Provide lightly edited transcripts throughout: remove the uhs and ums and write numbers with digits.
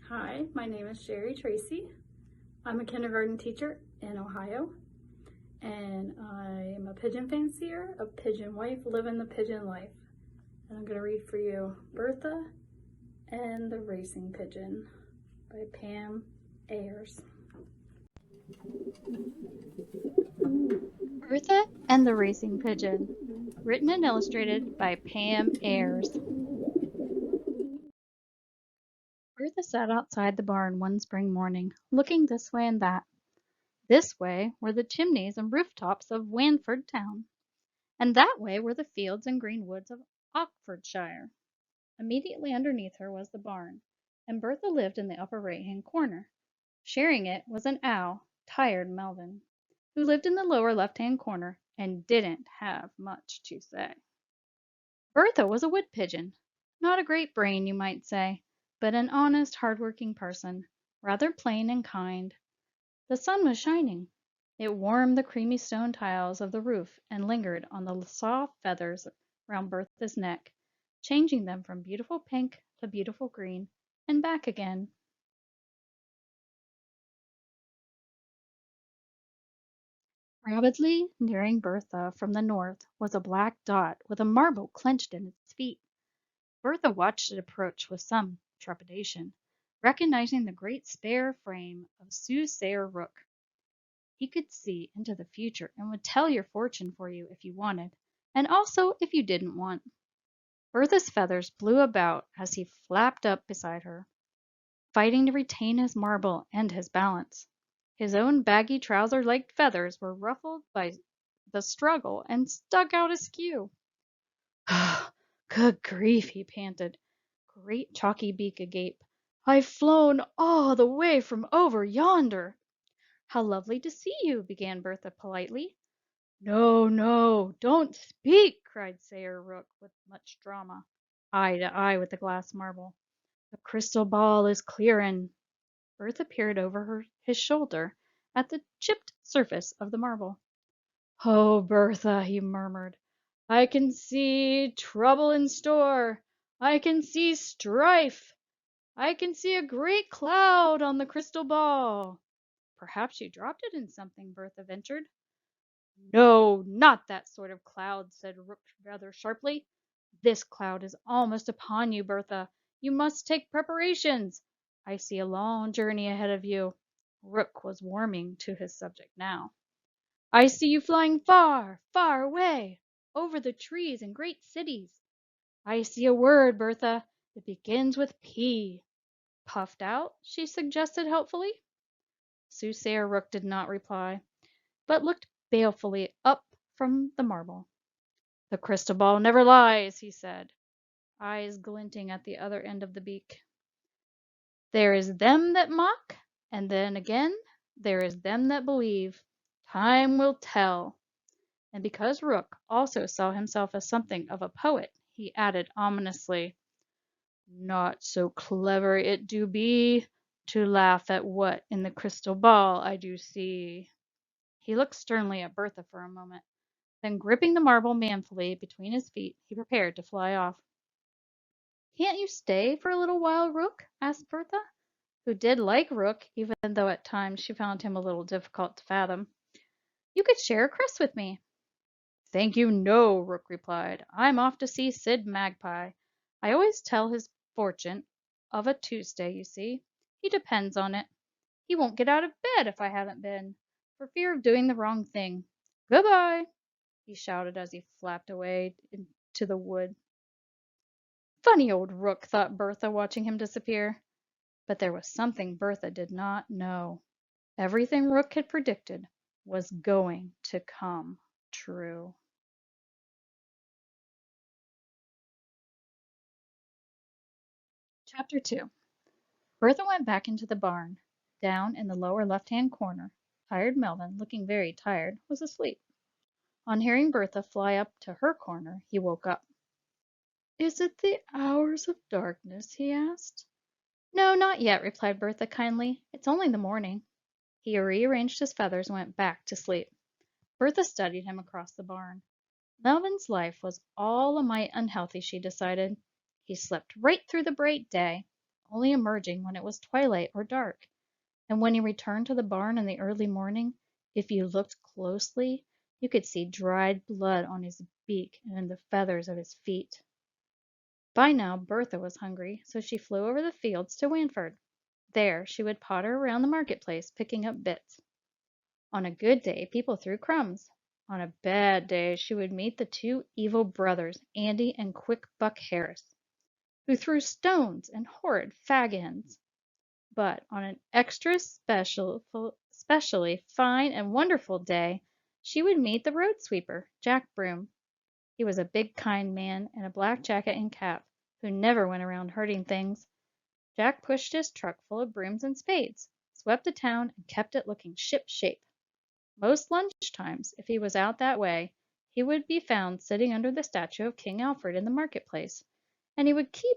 Hi, my name is Sherry Tracy. I'm a kindergarten teacher in Ohio, and I am a pigeon fancier, a pigeon wife, living the pigeon life. And I'm going to read for you Bertha and the Racing Pigeon by Pam Ayers. Bertha and the Racing Pigeon, written and illustrated by Pam Ayers. Bertha sat outside the barn one spring morning, looking this way and that. This way were the chimneys and rooftops of Wanford town, and that way were the fields and green woods of Oxfordshire. Immediately underneath her was the barn, and Bertha lived in the upper right-hand corner. Sharing it was an owl, Tired Melvin, who lived in the lower left-hand corner and didn't have much to say. Bertha was a wood pigeon. Not a great brain, you might say, but an honest, hard-working person, rather plain and kind. The sun was shining. It warmed the creamy stone tiles of the roof and lingered on the soft feathers round Bertha's neck, changing them from beautiful pink to beautiful green and back again. Rapidly nearing Bertha from the north was a black dot with a marble clenched in its feet. Bertha watched it approach with some trepidation, recognizing the great spare frame of Soothsayer Rook. He could see into the future and would tell your fortune for you if you wanted, and also if you didn't want. Bertha's feathers blew about as he flapped up beside her, fighting to retain his marble and his balance. His own baggy trouser-legged feathers were ruffled by the struggle and stuck out askew. Good grief, he panted, great chalky beak agape. I've flown all the way from over yonder. How lovely to see you, began Bertha politely. No, no, don't speak, cried Sayer Rook with much drama, eye to eye with the glass marble. The crystal ball is clearin'. Bertha peered over his shoulder at the chipped surface of the marble. Oh, Bertha, he murmured, I can see trouble in store. I can see strife. I can see a great cloud on the crystal ball. Perhaps you dropped it in something, Bertha ventured. No, not that sort of cloud, said Rook rather sharply. This cloud is almost upon you, Bertha. You must take preparations. I see a long journey ahead of you. Rook was warming to his subject now. I see you flying far, far away, over the trees and great cities. I see a word, Bertha. It begins with P. Puffed out? She suggested helpfully. Soothsayer Rook did not reply, but looked balefully up from the marble. The crystal ball never lies, he said, eyes glinting at the other end of the beak. There is them that mock, and then again there is them that believe. Time will tell. And because Rook also saw himself as something of a poet, he added ominously, Not so clever it do be to laugh at what in the crystal ball I do see. He looked sternly at Bertha for a moment, then gripping the marble manfully between his feet, he prepared to fly off. Can't you stay for a little while, Rook? Asked Bertha, who did like Rook, even though at times she found him a little difficult to fathom. You could share a crust with me. Thank you, no, Rook replied. I'm off to see Sid Magpie. I always tell his fortune of a Tuesday, you see. He depends on it. He won't get out of bed if I haven't been, for fear of doing the wrong thing. Goodbye, he shouted as he flapped away into the wood. Funny old Rook, thought Bertha, watching him disappear. But there was something Bertha did not know. Everything Rook had predicted was going to come true. Chapter 2. Bertha went back into the barn. Down in the lower left-hand corner, Tired Melvin, looking very tired, was asleep. On hearing Bertha fly up to her corner, he woke up. Is it the hours of darkness? He asked. No, not yet, replied Bertha kindly. It's only the morning. He rearranged his feathers and went back to sleep. Bertha studied him across the barn. Melvin's life was all a mite unhealthy, she decided. He slept right through the bright day, only emerging when it was twilight or dark. And when he returned to the barn in the early morning, if you looked closely, you could see dried blood on his beak and in the feathers of his feet. By now Bertha was hungry, so she flew over the fields to Wanford. There she would potter around the marketplace, picking up bits. On a good day, people threw crumbs. On a bad day, she would meet the two evil brothers, Andy and Quick Buck Harris, who threw stones and horrid fag ends. But on an specially fine and wonderful day, she would meet the road sweeper, Jack Broom. He was a big, kind man in a black jacket and cap, who never went around hurting things. Jack pushed his truck full of brooms and spades, swept the town, and kept it looking ship-shape. Most lunch times, if he was out that way, he would be found sitting under the statue of King Alfred in the marketplace, and he would keep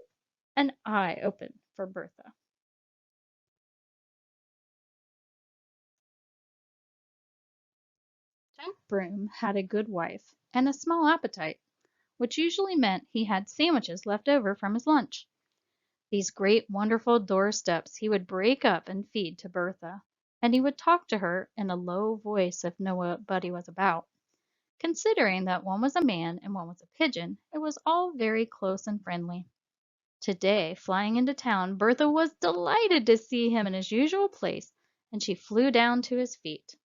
an eye open for Bertha. Jack Broom had a good wife and a small appetite, which usually meant he had sandwiches left over from his lunch. These great, wonderful doorsteps he would break up and feed to Bertha, and he would talk to her in a low voice if nobody was about. Considering that one was a man and one was a pigeon, it was all very close and friendly. Today, flying into town, Bertha was delighted to see him in his usual place, and she flew down to his feet.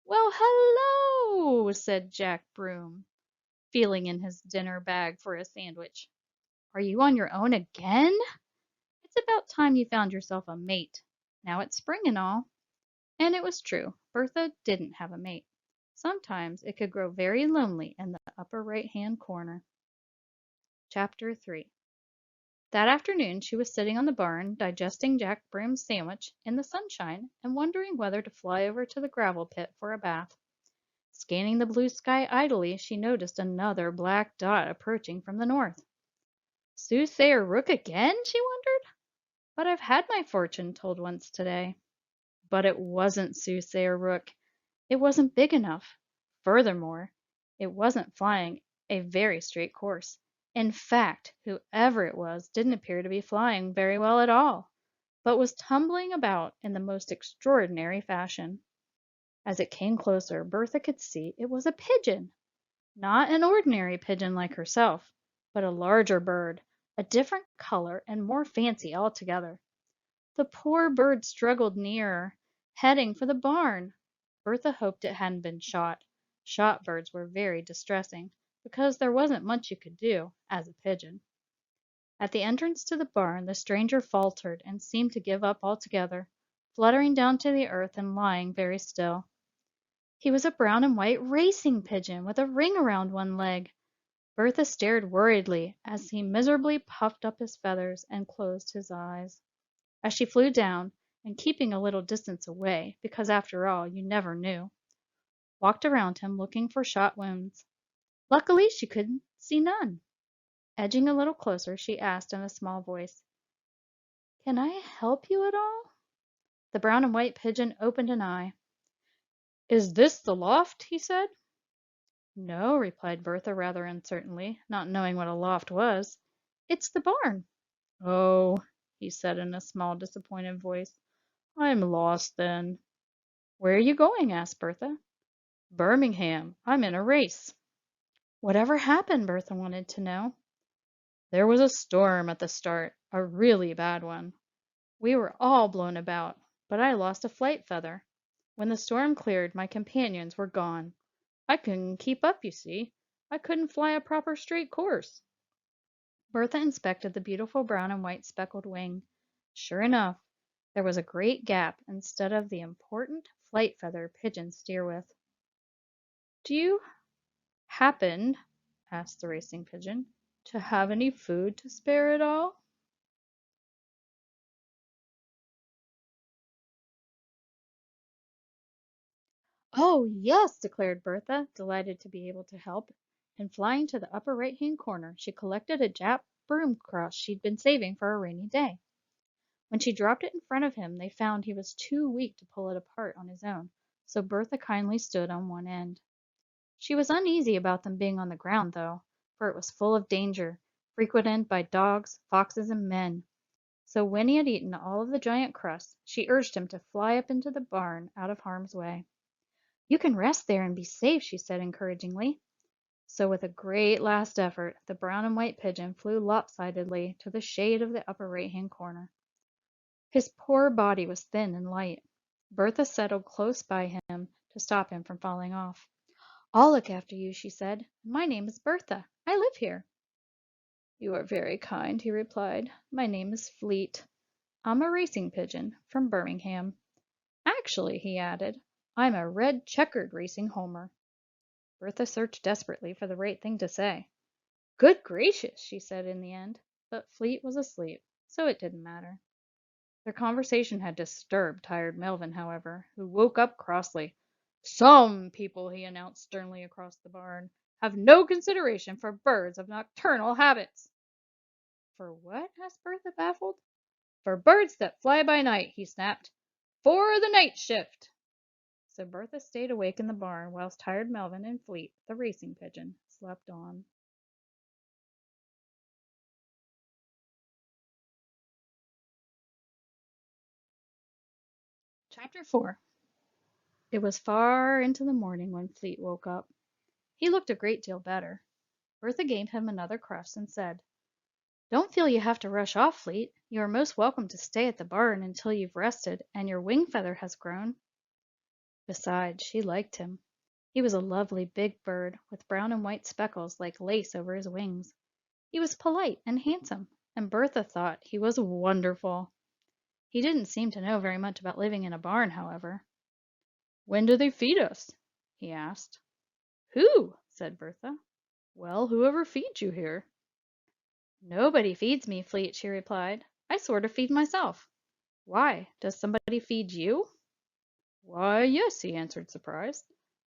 "Well, hello!" said Jack Broom, feeling in his dinner bag for a sandwich. "Are you on your own again? It's about time you found yourself a mate. Now it's spring and all." And it was true. Bertha didn't have a mate. Sometimes it could grow very lonely in the upper right-hand corner. Chapter 3. That afternoon she was sitting on the barn, digesting Jack Broom's sandwich in the sunshine and wondering whether to fly over to the gravel pit for a bath. Scanning the blue sky idly, she noticed another black dot approaching from the north. "Soothsayer Rook again?" she wondered. "But I've had my fortune told once today." But it wasn't Soothsayer Rook. It wasn't big enough. Furthermore, it wasn't flying a very straight course. In fact, whoever it was didn't appear to be flying very well at all, but was tumbling about in the most extraordinary fashion. As it came closer, Bertha could see it was a pigeon. Not an ordinary pigeon like herself, but a larger bird, a different color and more fancy altogether. The poor bird struggled nearer, heading for the barn. Bertha hoped it hadn't been shot. Shot birds were very distressing, because there wasn't much you could do, as a pigeon. At the entrance to the barn, the stranger faltered and seemed to give up altogether, fluttering down to the earth and lying very still. He was a brown and white racing pigeon with a ring around one leg. Bertha stared worriedly as he miserably puffed up his feathers and closed his eyes. As she flew down, and keeping a little distance away, because after all you never knew, walked around him looking for shot wounds. Luckily she could see none. Edging a little closer, she asked in a small voice, "Can I help you at all?" The brown and white pigeon opened an eye. "Is this the loft?" he said. "No," replied Bertha rather uncertainly, not knowing what a loft was. "It's the barn." "Oh," he said in a small, disappointed voice. "I'm lost then." "Where are you going?" asked Bertha. "Birmingham. I'm in a race." Whatever happened? Bertha wanted to know. "There was a storm at the start, a really bad one. We were all blown about, but I lost a flight feather. When the storm cleared, my companions were gone. I couldn't keep up, you see. I couldn't fly a proper straight course." Bertha inspected the beautiful brown and white speckled wing. Sure enough, there was a great gap instead of the important flight feather pigeons steer with. "Do you happen," asked the racing pigeon, "to have any food to spare at all?" "Oh, yes," declared Bertha, delighted to be able to help, and flying to the upper right-hand corner, she collected a Jap broom cross she'd been saving for a rainy day. When she dropped it in front of him, they found he was too weak to pull it apart on his own, so Bertha kindly stood on one end. She was uneasy about them being on the ground, though, for it was full of danger, frequented by dogs, foxes, and men. So when he had eaten all of the giant crusts, she urged him to fly up into the barn out of harm's way. You can rest there and be safe, she said encouragingly. So with a great last effort, the brown and white pigeon flew lopsidedly to the shade of the upper right-hand corner. His poor body was thin and light. Bertha settled close by him to stop him from falling off. I'll look after you, she said. My name is Bertha. I live here. You are very kind, he replied. My name is Fleet. I'm a racing pigeon from Birmingham. Actually, he added, I'm a red checkered racing homer. Bertha searched desperately for the right thing to say. Good gracious, she said in the end, but Fleet was asleep, so it didn't matter. Their conversation had disturbed tired Melvin, however, who woke up crossly. Some people, he announced sternly across the barn, have no consideration for birds of nocturnal habits. For what? Asked Bertha, baffled. For birds that fly by night, he snapped. For the night shift. So Bertha stayed awake in the barn whilst tired Melvin and Fleet, the racing pigeon, slept on. Chapter 4. It was far into the morning when Fleet woke up. He looked a great deal better. Bertha gave him another crust and said, Don't feel you have to rush off, Fleet. You are most welcome to stay at the barn until you've rested and your wing feather has grown. Besides, she liked him. He was a lovely big bird with brown and white speckles like lace over his wings. He was polite and handsome, and Bertha thought he was wonderful. He didn't seem to know very much about living in a barn, however. When do they feed us? He asked. Who? Said Bertha. Well, whoever feeds you here. Nobody feeds me, Fleet, she replied. I sort of feed myself. Why? Does somebody feed you? Why, yes, he answered, surprised.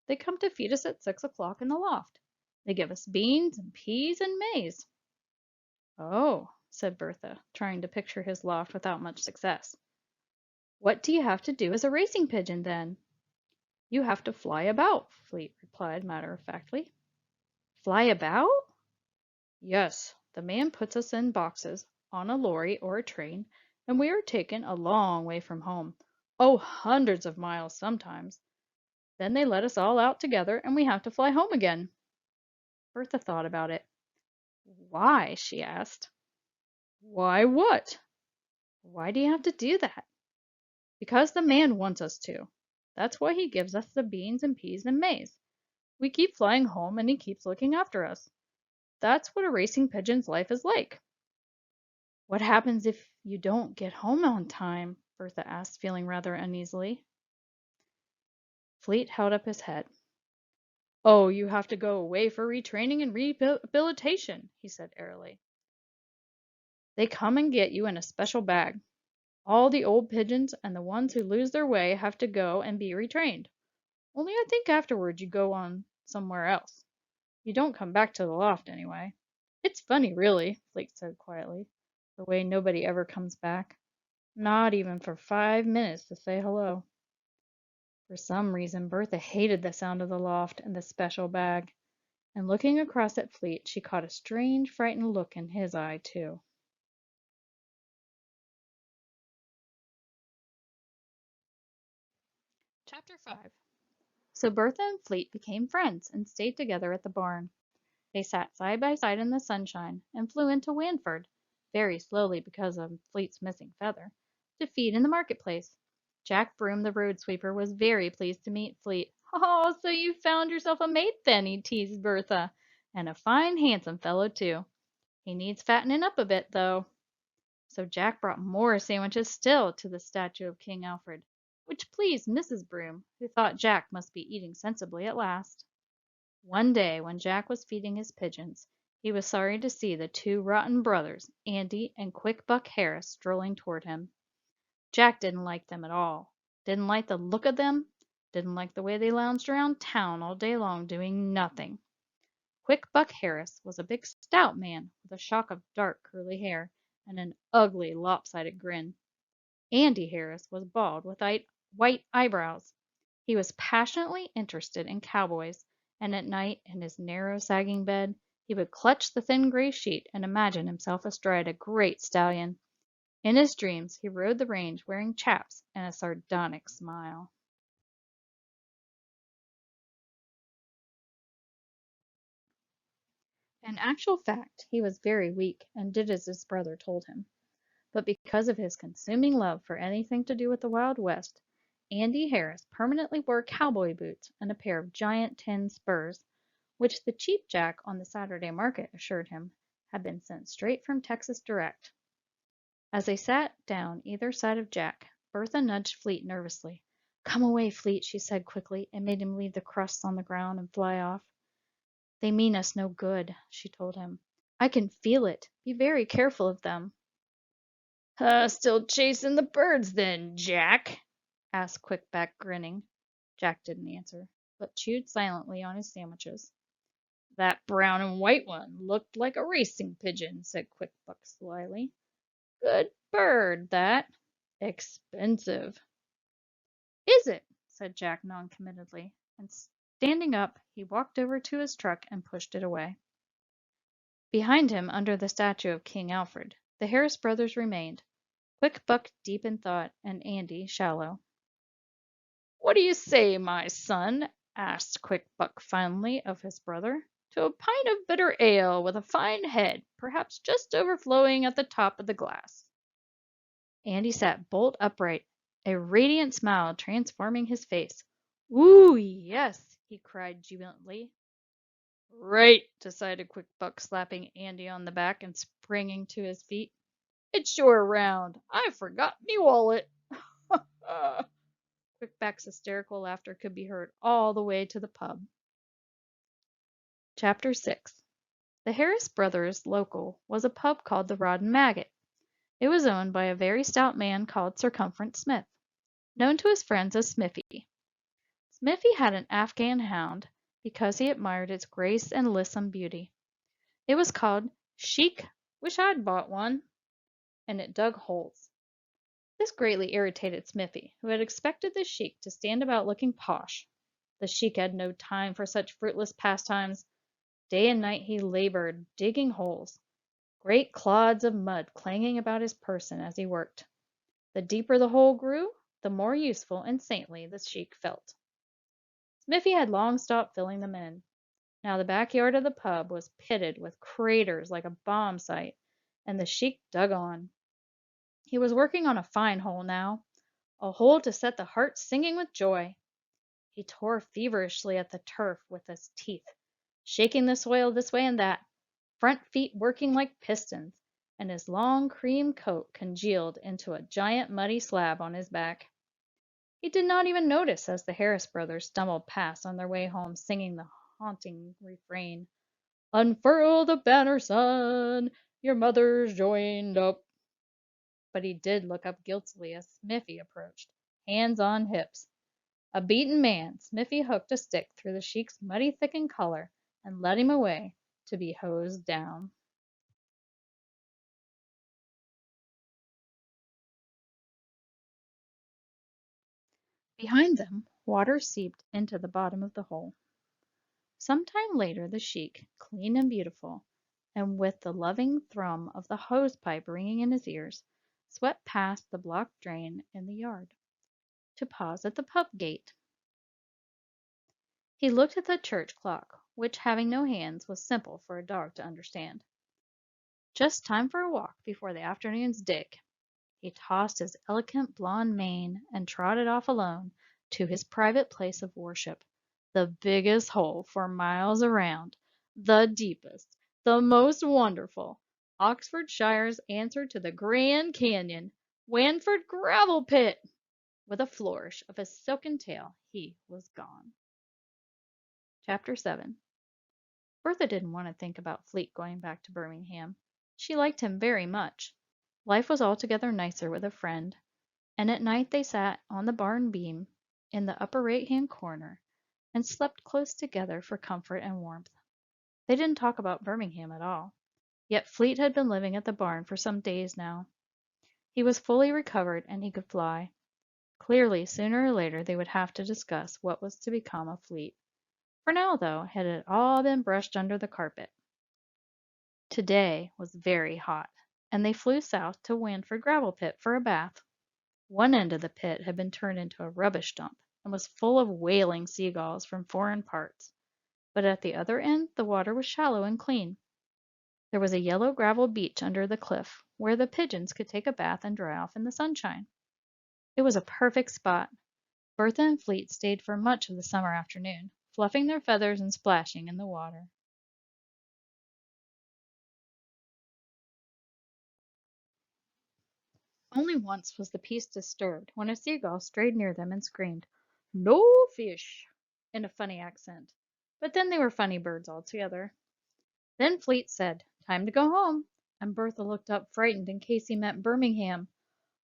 They come to feed us at 6 o'clock in the loft. They give us beans and peas and maize. Oh, said Bertha, trying to picture his loft without much success. What do you have to do as a racing pigeon, then? You have to fly about, Fleet replied matter-of-factly. Fly about? Yes, the man puts us in boxes, on a lorry or a train, and we are taken a long way from home. Oh, hundreds of miles sometimes. Then they let us all out together, and we have to fly home again. Bertha thought about it. Why? She asked. Why what? Why do you have to do that? Because the man wants us to. That's why he gives us the beans and peas and maize. We keep flying home, and he keeps looking after us. That's what a racing pigeon's life is like. What happens if you don't get home on time? Bertha asked, feeling rather uneasily. Fleet held up his head. Oh, you have to go away for retraining and rehabilitation, he said airily. They come and get you in a special bag. All the old pigeons and the ones who lose their way have to go and be retrained. Only I think afterward you go on somewhere else. You don't come back to the loft anyway. It's funny, really, Fleet said quietly, the way nobody ever comes back. Not even for 5 minutes to say hello. For some reason, Bertha hated the sound of the loft and the special bag, and looking across at Fleet, she caught a strange, frightened look in his eye, too. Chapter 5. So Bertha and Fleet became friends and stayed together at the barn. They sat side by side in the sunshine and flew into Wanford, very slowly because of Fleet's missing feather, to feed in the marketplace. Jack Broom, the road sweeper, was very pleased to meet Fleet. Oh, so you found yourself a mate then, he teased Bertha. And a fine, handsome fellow, too. He needs fattening up a bit, though. So Jack brought more sandwiches still to the statue of King Alfred, which pleased Mrs. Broom, who thought Jack must be eating sensibly at last. One day, when Jack was feeding his pigeons, he was sorry to see the two rotten brothers, Andy and Quick Buck Harris, strolling toward him. Jack didn't like them at all. Didn't like the look of them. Didn't like the way they lounged around town all day long doing nothing. Quick Buck Harris was a big stout man with a shock of dark curly hair and an ugly lopsided grin. Andy Harris was bald with white eyebrows. He was passionately interested in cowboys, and at night, in his narrow, sagging bed, he would clutch the thin gray sheet and imagine himself astride a great stallion. In his dreams, he rode the range wearing chaps and a sardonic smile. In actual fact, he was very weak and did as his brother told him. But because of his consuming love for anything to do with the Wild West, Andy Harris permanently wore cowboy boots and a pair of giant tin spurs, which the cheap jack on the Saturday market assured him had been sent straight from Texas direct. As they sat down either side of Jack, Bertha nudged Fleet nervously. "Come away, Fleet," she said quickly, and made him leave the crusts on the ground and fly off. "They mean us no good," she told him. "I can feel it. Be very careful of them." Still chasing the birds then, Jack?" asked Quickback, grinning. Jack didn't answer, but chewed silently on his sandwiches. "That brown and white one looked like a racing pigeon," said Quickbuck slyly. "Good bird, that. Expensive." "Is it?" said Jack noncommittally, and standing up, he walked over to his truck and pushed it away. Behind him, under the statue of King Alfred, the Harris brothers remained, Quick-Buck deep in thought, and Andy shallow. "What do you say, my son," asked Quick-Buck finally of his brother, "to a pint of bitter ale with a fine head, perhaps just overflowing at the top of the glass?" Andy sat bolt upright, a radiant smile transforming his face. "Ooh, yes!" he cried jubilantly. "Right!" decided Quick-Buck, slapping Andy on the back and springing to his feet. "It's sure round. I forgot me wallet." Quickback's hysterical laughter could be heard all the way to the pub. Chapter 6. The Harris Brothers' local was a pub called the Rod and Maggot. It was owned by a very stout man called Circumference Smith, known to his friends as Smiffy. Smiffy had an Afghan hound because he admired its grace and lissom beauty. It was called Chic, Wish I'd Bought One, and it dug holes. This greatly irritated Smiffy, who had expected the Sheik to stand about looking posh. The Sheik had no time for such fruitless pastimes. Day and night he labored, digging holes, great clods of mud clanging about his person as he worked. The deeper the hole grew, the more useful and saintly the Sheik felt. Smiffy had long stopped filling them in. Now the backyard of the pub was pitted with craters like a bomb site, and the Sheik dug on. He was working on a fine hole now, a hole to set the heart singing with joy. He tore feverishly at the turf with his teeth, shaking the soil this way and that, front feet working like pistons, and his long cream coat congealed into a giant muddy slab on his back. He did not even notice as the Harris brothers stumbled past on their way home singing the haunting refrain, "Unfurl the banner, son, your mother's joined up." But he did look up guiltily as Smiffy approached, hands on hips. A beaten man, Smiffy hooked a stick through the Sheik's muddy thickened collar and led him away to be hosed down. Behind them, water seeped into the bottom of the hole. Some time later the Sheik, clean and beautiful, and with the loving thrum of the hose pipe ringing in his ears, swept past the blocked drain in the yard, to pause at the pub gate. He looked at the church clock, which, having no hands, was simple for a dog to understand. Just time for a walk before the afternoon's dig. He tossed his elegant blond mane and trotted off alone to his private place of worship, the biggest hole for miles around, the deepest, the most wonderful. Oxfordshire's answer to the Grand Canyon, Wanford Gravel Pit! With a flourish of his silken tail, he was gone. Chapter 7. Bertha didn't want to think about Fleet going back to Birmingham. She liked him very much. Life was altogether nicer with a friend, and at night they sat on the barn beam in the upper right-hand corner and slept close together for comfort and warmth. They didn't talk about Birmingham at all, yet Fleet had been living at the barn for some days now. He was fully recovered and he could fly. Clearly, sooner or later they would have to discuss what was to become of Fleet. For now, though, it had all been brushed under the carpet. Today was very hot. and they flew south to Wanford Gravel Pit for a bath. One end of the pit had been turned into a rubbish dump and was full of wailing seagulls from foreign parts, but at the other end the water was shallow and clean. There was a yellow gravel beach under the cliff where the pigeons could take a bath and dry off in the sunshine. It was a perfect spot. Bertha and Fleet stayed for much of the summer afternoon, fluffing their feathers and splashing in the water. Only once was the peace disturbed when a seagull strayed near them and screamed, "No fish!" in a funny accent. But then they were funny birds altogether. Then Fleet said, "Time to go home," and Bertha looked up frightened in case he meant Birmingham.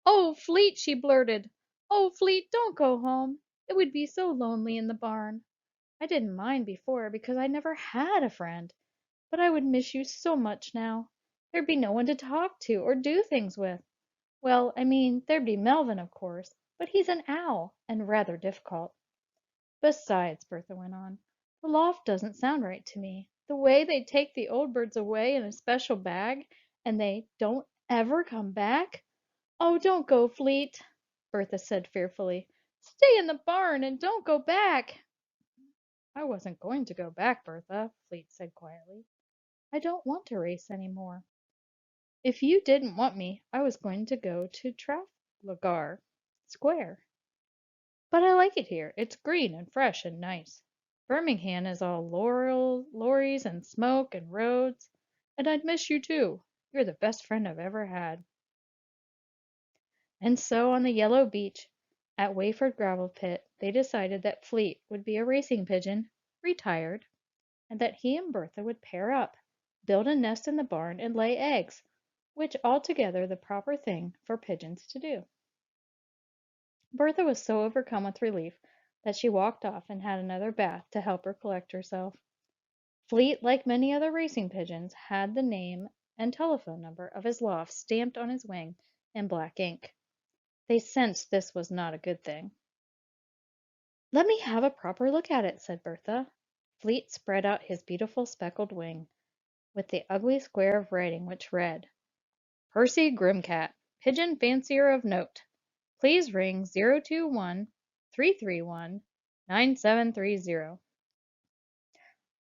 "Oh, Fleet," she blurted. "Oh, Fleet, don't go home. It would be so lonely in the barn. I didn't mind before because I never had a friend, but I would miss you so much now. There'd be no one to talk to or do things with. Well, I mean, there'd be Melvin, of course, but he's an owl and rather difficult. Besides," Bertha went on, "the loft doesn't sound right to me. The way they take the old birds away in a special bag, and they don't ever come back. Oh, don't go, Fleet," Bertha said fearfully. "Stay in the barn and don't go back." "I wasn't going to go back, Bertha," Fleet said quietly. "I don't want to race any more. If you didn't want me, I was going to go to Trafalgar Square. But I like it here. It's green and fresh and nice. Birmingham is all lorries and smoke and roads, and I'd miss you too. You're the best friend I've ever had." And so on the yellow beach at Wayford Gravel Pit, they decided that Fleet would be a racing pigeon, retired, and that he and Bertha would pair up, build a nest in the barn, and lay eggs, which altogether the proper thing for pigeons to do. Bertha was so overcome with relief that she walked off and had another bath to help her collect herself. Fleet, like many other racing pigeons, had the name and telephone number of his loft stamped on his wing in black ink. They sensed this was not a good thing. "Let me have a proper look at it," said Bertha. Fleet spread out his beautiful speckled wing, with the ugly square of writing which read, "Percy Grimcat, Pigeon Fancier of Note. Please ring 021-331-9730.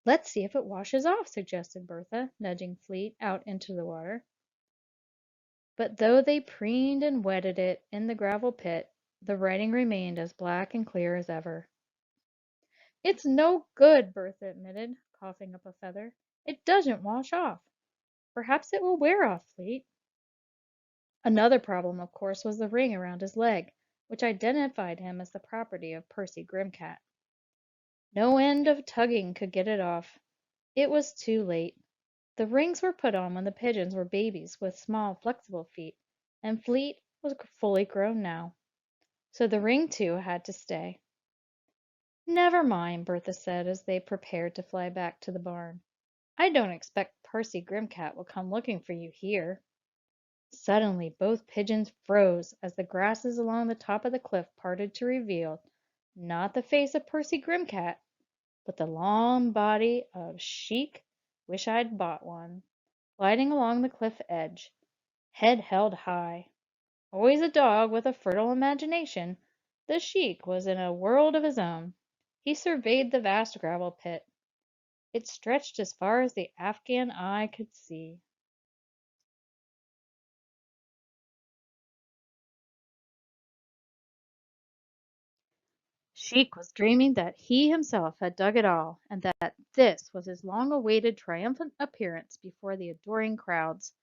"Let's see if it washes off," suggested Bertha, nudging Fleet out into the water. But though they preened and wetted it in the gravel pit, the writing remained as black and clear as ever. "It's no good," Bertha admitted, coughing up a feather. "It doesn't wash off. Perhaps it will wear off, Fleet." Another problem, of course, was the ring around his leg, which identified him as the property of Percy Grimcat. No end of tugging could get it off. It was too late. The rings were put on when the pigeons were babies with small, flexible feet, and Fleet was fully grown now. So the ring, too, had to stay. "Never mind," Bertha said as they prepared to fly back to the barn. "I don't expect Percy Grimcat will come looking for you here." Suddenly both pigeons froze as the grasses along the top of the cliff parted to reveal, not the face of Percy Grimcat, but the long body of Chic Wish I'd Bought One, gliding along the cliff edge, head held high. Always a dog with a fertile imagination, the Sheik was in a world of his own. He surveyed the vast gravel pit. It stretched as far as the Afghan eye could see. Sheik was dreaming that he himself had dug it all, and that this was his long-awaited triumphant appearance before the adoring crowds.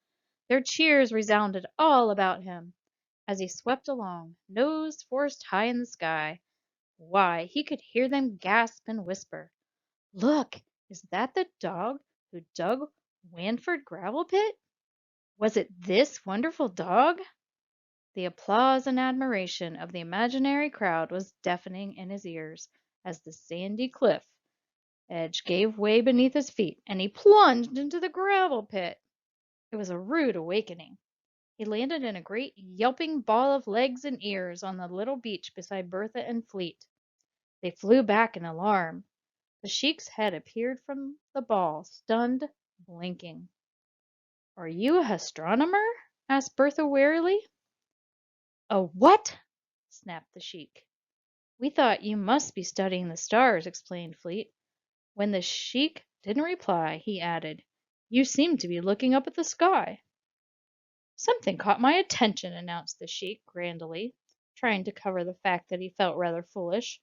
Their cheers resounded all about him as he swept along, nose forced high in the sky. Why, he could hear them gasp and whisper, "Look, is that the dog who dug Wanford Gravel Pit? Was it this wonderful dog?" The applause and admiration of the imaginary crowd was deafening in his ears as the sandy cliff edge gave way beneath his feet and he plunged into the gravel pit. It was a rude awakening. He landed in a great yelping ball of legs and ears on the little beach beside Bertha and Fleet. They flew back in alarm. The Sheik's head appeared from the ball, stunned, blinking. "Are you a astronomer?" asked Bertha wearily. A what? Snapped the sheik. We thought you must be studying the stars, explained Fleet. When the sheik didn't reply, he added, You seem to be looking up at the sky. Something caught my attention, announced the sheik grandly, trying to cover the fact that he felt rather foolish.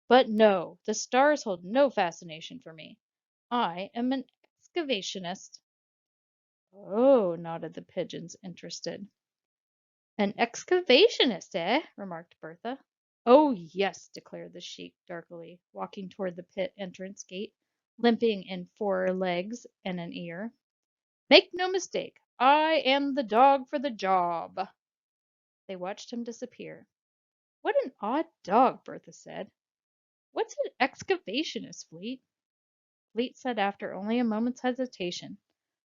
But no, the stars hold no fascination for me. I am an excavationist. Oh, nodded the pigeons, interested. An excavationist, eh? Remarked Bertha. Oh, yes, declared the sheik darkly, walking toward the pit entrance gate, limping in 4 legs and an ear. Make no mistake, I am the dog for the job. They watched him disappear. What an odd dog, Bertha said. What's an excavationist, Fleet? Fleet said after only a moment's hesitation.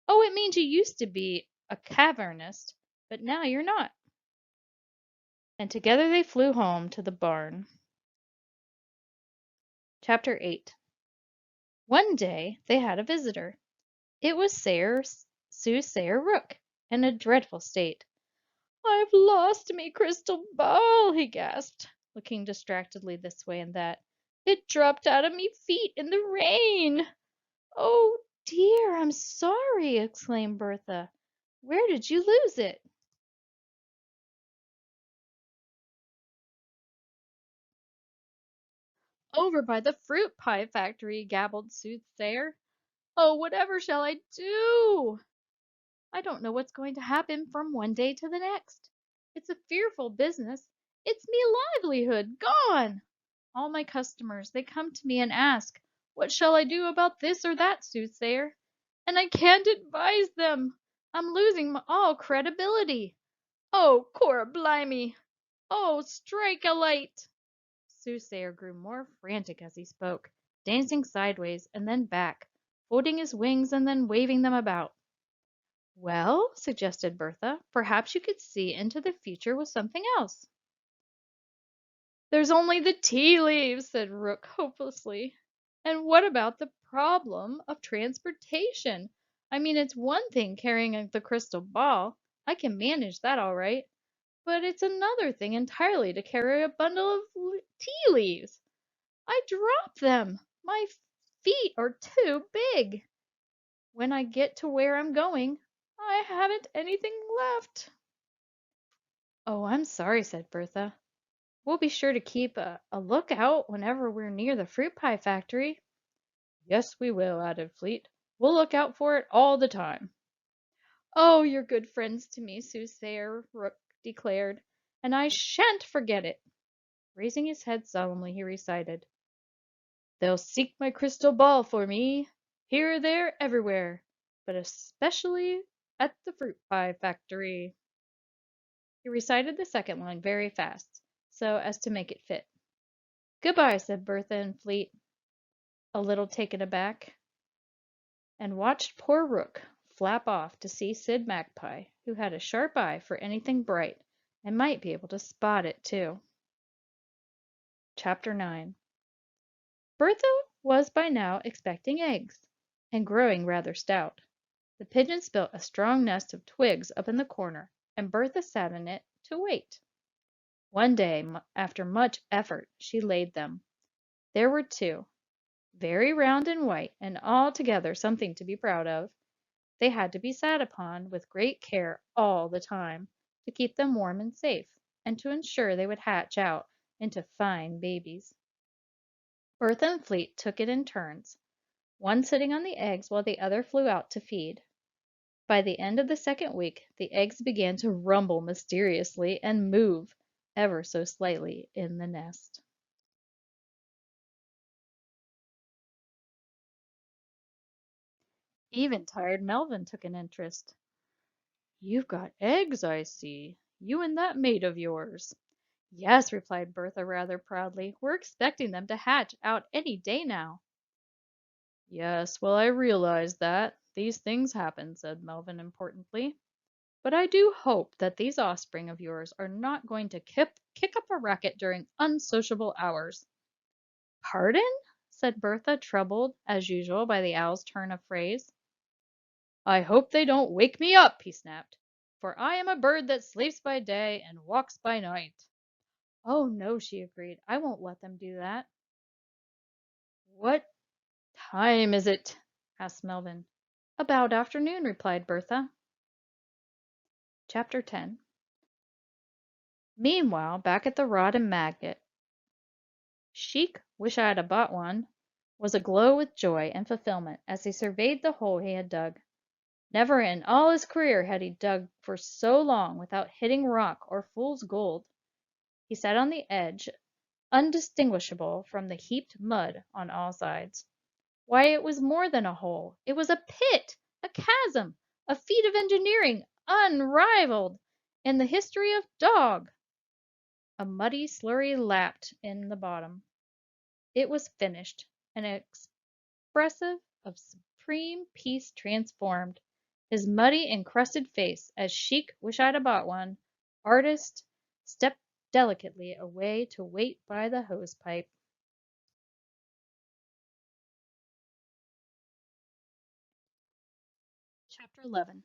Oh, it means you used to be a cavernist, but now you're not. And together they flew home to the barn. Chapter 8. One day they had a visitor. It was Soothsayer Rook, in a dreadful state. I've lost me crystal ball, he gasped, looking distractedly this way and that. It dropped out of me feet in the rain. Oh dear, I'm sorry, exclaimed Bertha. Where did you lose it? Over by the fruit pie factory, gabbled Soothsayer. Oh, whatever shall I do? I don't know what's going to happen from one day to the next. It's a fearful business. It's me livelihood gone. All my customers, they come to me and ask, what shall I do about this or that, Soothsayer? And I can't advise them. I'm losing all credibility. Oh, Cora Blimey! Oh, strike a light! Soothsayer grew more frantic as he spoke, dancing sideways and then back, folding his wings and then waving them about. Well, suggested Bertha, perhaps you could see into the future with something else. There's only the tea leaves, said Rook hopelessly. And what about the problem of transportation? I mean, it's one thing carrying the crystal ball. I can manage that all right. But it's another thing entirely to carry a bundle of tea leaves. I drop them. My feet are too big. When I get to where I'm going, I haven't anything left. Oh, I'm sorry, said Bertha. We'll be sure to keep a lookout whenever we're near the fruit pie factory. Yes, we will, added Fleet. We'll look out for it all the time. Oh, you're good friends to me, Soothsayer Rook declared, and I shan't forget it. Raising his head solemnly, he recited, They'll seek my crystal ball for me, here, there, everywhere, but especially at the fruit pie factory. He recited the second line very fast, so as to make it fit. Goodbye, said Bertha and Fleet, a little taken aback, and watched poor Rook flap off to see Sid Magpie, who had a sharp eye for anything bright, and might be able to spot it too. Chapter 9. Bertha was by now expecting eggs, and growing rather stout. The pigeons built a strong nest of twigs up in the corner, and Bertha sat in it to wait. One day, after much effort, she laid them. There were 2, very round and white, and altogether something to be proud of. They had to be sat upon with great care all the time, to keep them warm and safe, and to ensure they would hatch out into fine babies. Bertha and Fleet took it in turns, one sitting on the eggs while the other flew out to feed. By the end of the second week, the eggs began to rumble mysteriously and move, ever so slightly, in the nest. Even tired Melvin took an interest. You've got eggs, I see. You and that mate of yours. Yes, replied Bertha rather proudly. We're expecting them to hatch out any day now. Yes, well, I realize that. These things happen, said Melvin importantly. But I do hope that these offspring of yours are not going to kick up a racket during unsociable hours. Pardon? Said Bertha, troubled, as usual, by the owl's turn of phrase. I hope they don't wake me up, he snapped. for I am a bird that sleeps by day and walks by night." "Oh, no," she agreed. "I won't let them do that." "What time is it?" asked Melvin. "About afternoon," replied Bertha. Chapter 10. Meanwhile, back at the Rod and Magnet, Chic, Wish I Had a Bought One, was aglow with joy and fulfillment as he surveyed the hole he had dug. Never in all his career had he dug for so long without hitting rock or fool's gold. He sat on the edge, undistinguishable from the heaped mud on all sides. Why, it was more than a hole. It was a pit, a chasm, a feat of engineering unrivaled in the history of dog. A muddy slurry lapped in the bottom. It was finished, and expressive of supreme peace transformed his muddy encrusted face as Chic Wish I'd a Bought One artist stepped delicately away to wait by the hose pipe. Chapter 11.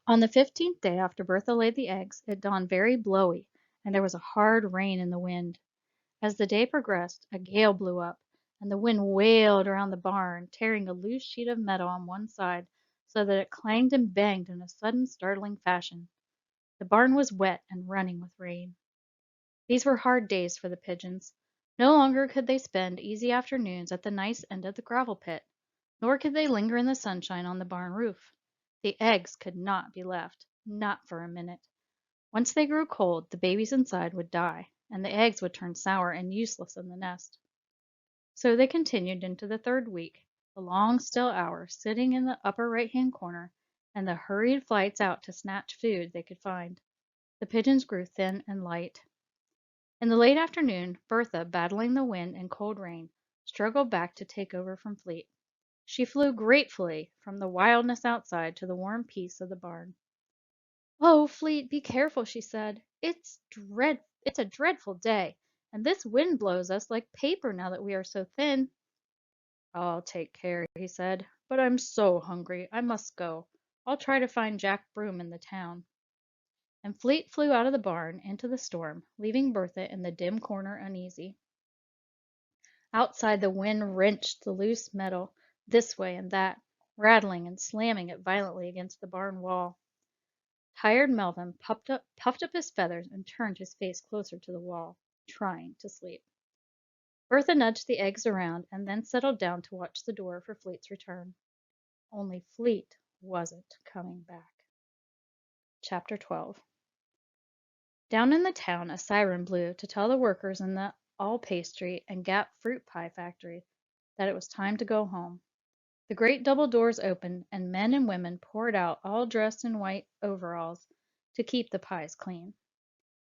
On the 15th day after Bertha laid the eggs, it dawned very blowy, and there was a hard rain in the wind. As the day progressed, a gale blew up, and the wind wailed around the barn, tearing a loose sheet of metal on one side so that it clanged and banged in a sudden startling fashion. The barn was wet and running with rain. These were hard days for the pigeons. No longer could they spend easy afternoons at the nice end of the gravel pit, nor could they linger in the sunshine on the barn roof. The eggs could not be left, not for a minute. Once they grew cold, the babies inside would die, and the eggs would turn sour and useless in the nest. So they continued into the third week, the long still hours sitting in the upper right-hand corner, and the hurried flights out to snatch food they could find. The pigeons grew thin and light. In the late afternoon, Bertha, battling the wind and cold rain, struggled back to take over from Fleet. She flew gratefully from the wildness outside to the warm peace of the barn. "Oh, Fleet, be careful," she said. It's a dreadful day, and this wind blows us like paper now that we are so thin." "I'll take care," he said. "But I'm so hungry. I must go. I'll try to find Jack Broom in the town." And Fleet flew out of the barn into the storm, leaving Bertha in the dim corner uneasy. Outside, the wind wrenched the loose metal this way and that, rattling and slamming it violently against the barn wall. Tired Melvin puffed up his feathers and turned his face closer to the wall, trying to sleep. Bertha nudged the eggs around and then settled down to watch the door for Fleet's return. Only Fleet wasn't coming back. Chapter 12. Down in the town, a siren blew to tell the workers in the all pastry and Gap fruit pie factory that it was time to go home. The great double doors opened, and men and women poured out, all dressed in white overalls to keep the pies clean.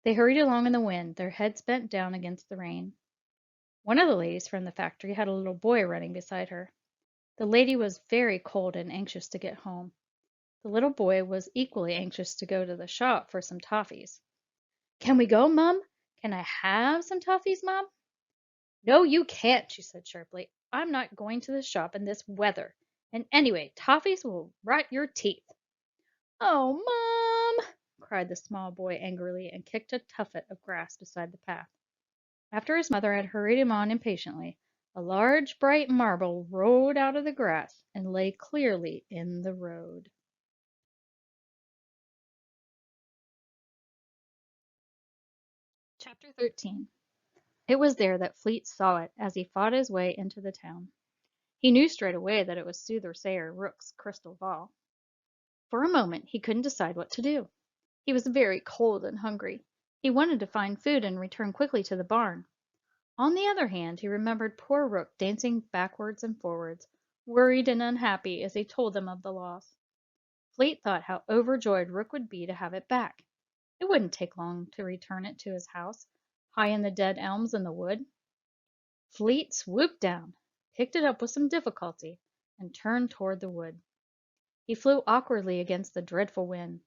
They hurried along in the wind, their heads bent down against the rain. One of the ladies from the factory had a little boy running beside her. The lady was very cold and anxious to get home. The little boy was equally anxious to go to the shop for some toffees. "Can we go, Mum? Can I have some toffees, Mum?" "No, you can't," she said sharply. "I'm not going to the shop in this weather. And anyway, toffees will rot your teeth." "Oh, Mom!" cried the small boy angrily and kicked a tuffet of grass beside the path. After his mother had hurried him on impatiently, a large bright marble rolled out of the grass and lay clearly in the road. Chapter 13. It was there that Fleet saw it as he fought his way into the town. He knew straight away that it was Soothsayer Rook's crystal ball. For a moment he couldn't decide what to do. He was very cold and hungry. He wanted to find food and return quickly to the barn. On the other hand, he remembered poor Rook dancing backwards and forwards, worried and unhappy as he told them of the loss. Fleet thought how overjoyed Rook would be to have it back. It wouldn't take long to return it to his house, high in the dead elms in the wood. Fleet swooped down, picked it up with some difficulty, and turned toward the wood. He flew awkwardly against the dreadful wind.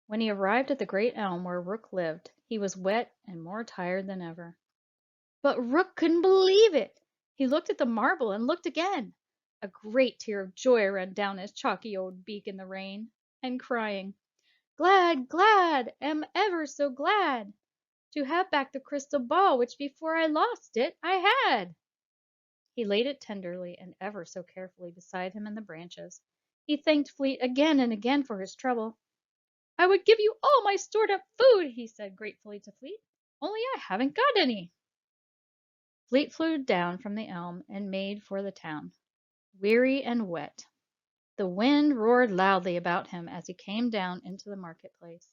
When he arrived at the great elm where Rook lived, he was wet and more tired than ever. But Rook couldn't believe it. He looked at the marble and looked again. A great tear of joy ran down his chalky old beak in the rain, and crying, Glad, glad, am ever so glad to have back the crystal ball which before I lost it I had. He laid it tenderly and ever so carefully beside him in the branches. He thanked Fleet again and again for his trouble. I would give you all my stored up food, he said gratefully to Fleet, only I haven't got any. Fleet flew down from the elm and made for the town, weary and wet. The wind roared loudly about him as he came down into the marketplace.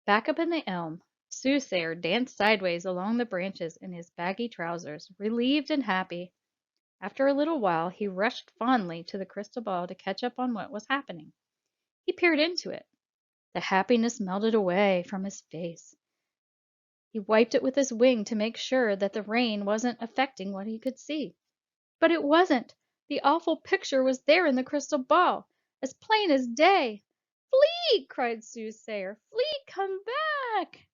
Back up in the elm, Soothsayer danced sideways along the branches in his baggy trousers, relieved and happy. After a little while he rushed fondly to the crystal ball to catch up on what was happening. He peered into it. The happiness melted away from his face. He wiped it with his wing to make sure that the rain wasn't affecting what he could see. But it wasn't. The awful picture was there in the crystal ball, as plain as day. Fleet! Cried Soothsayer. Fleet, come back!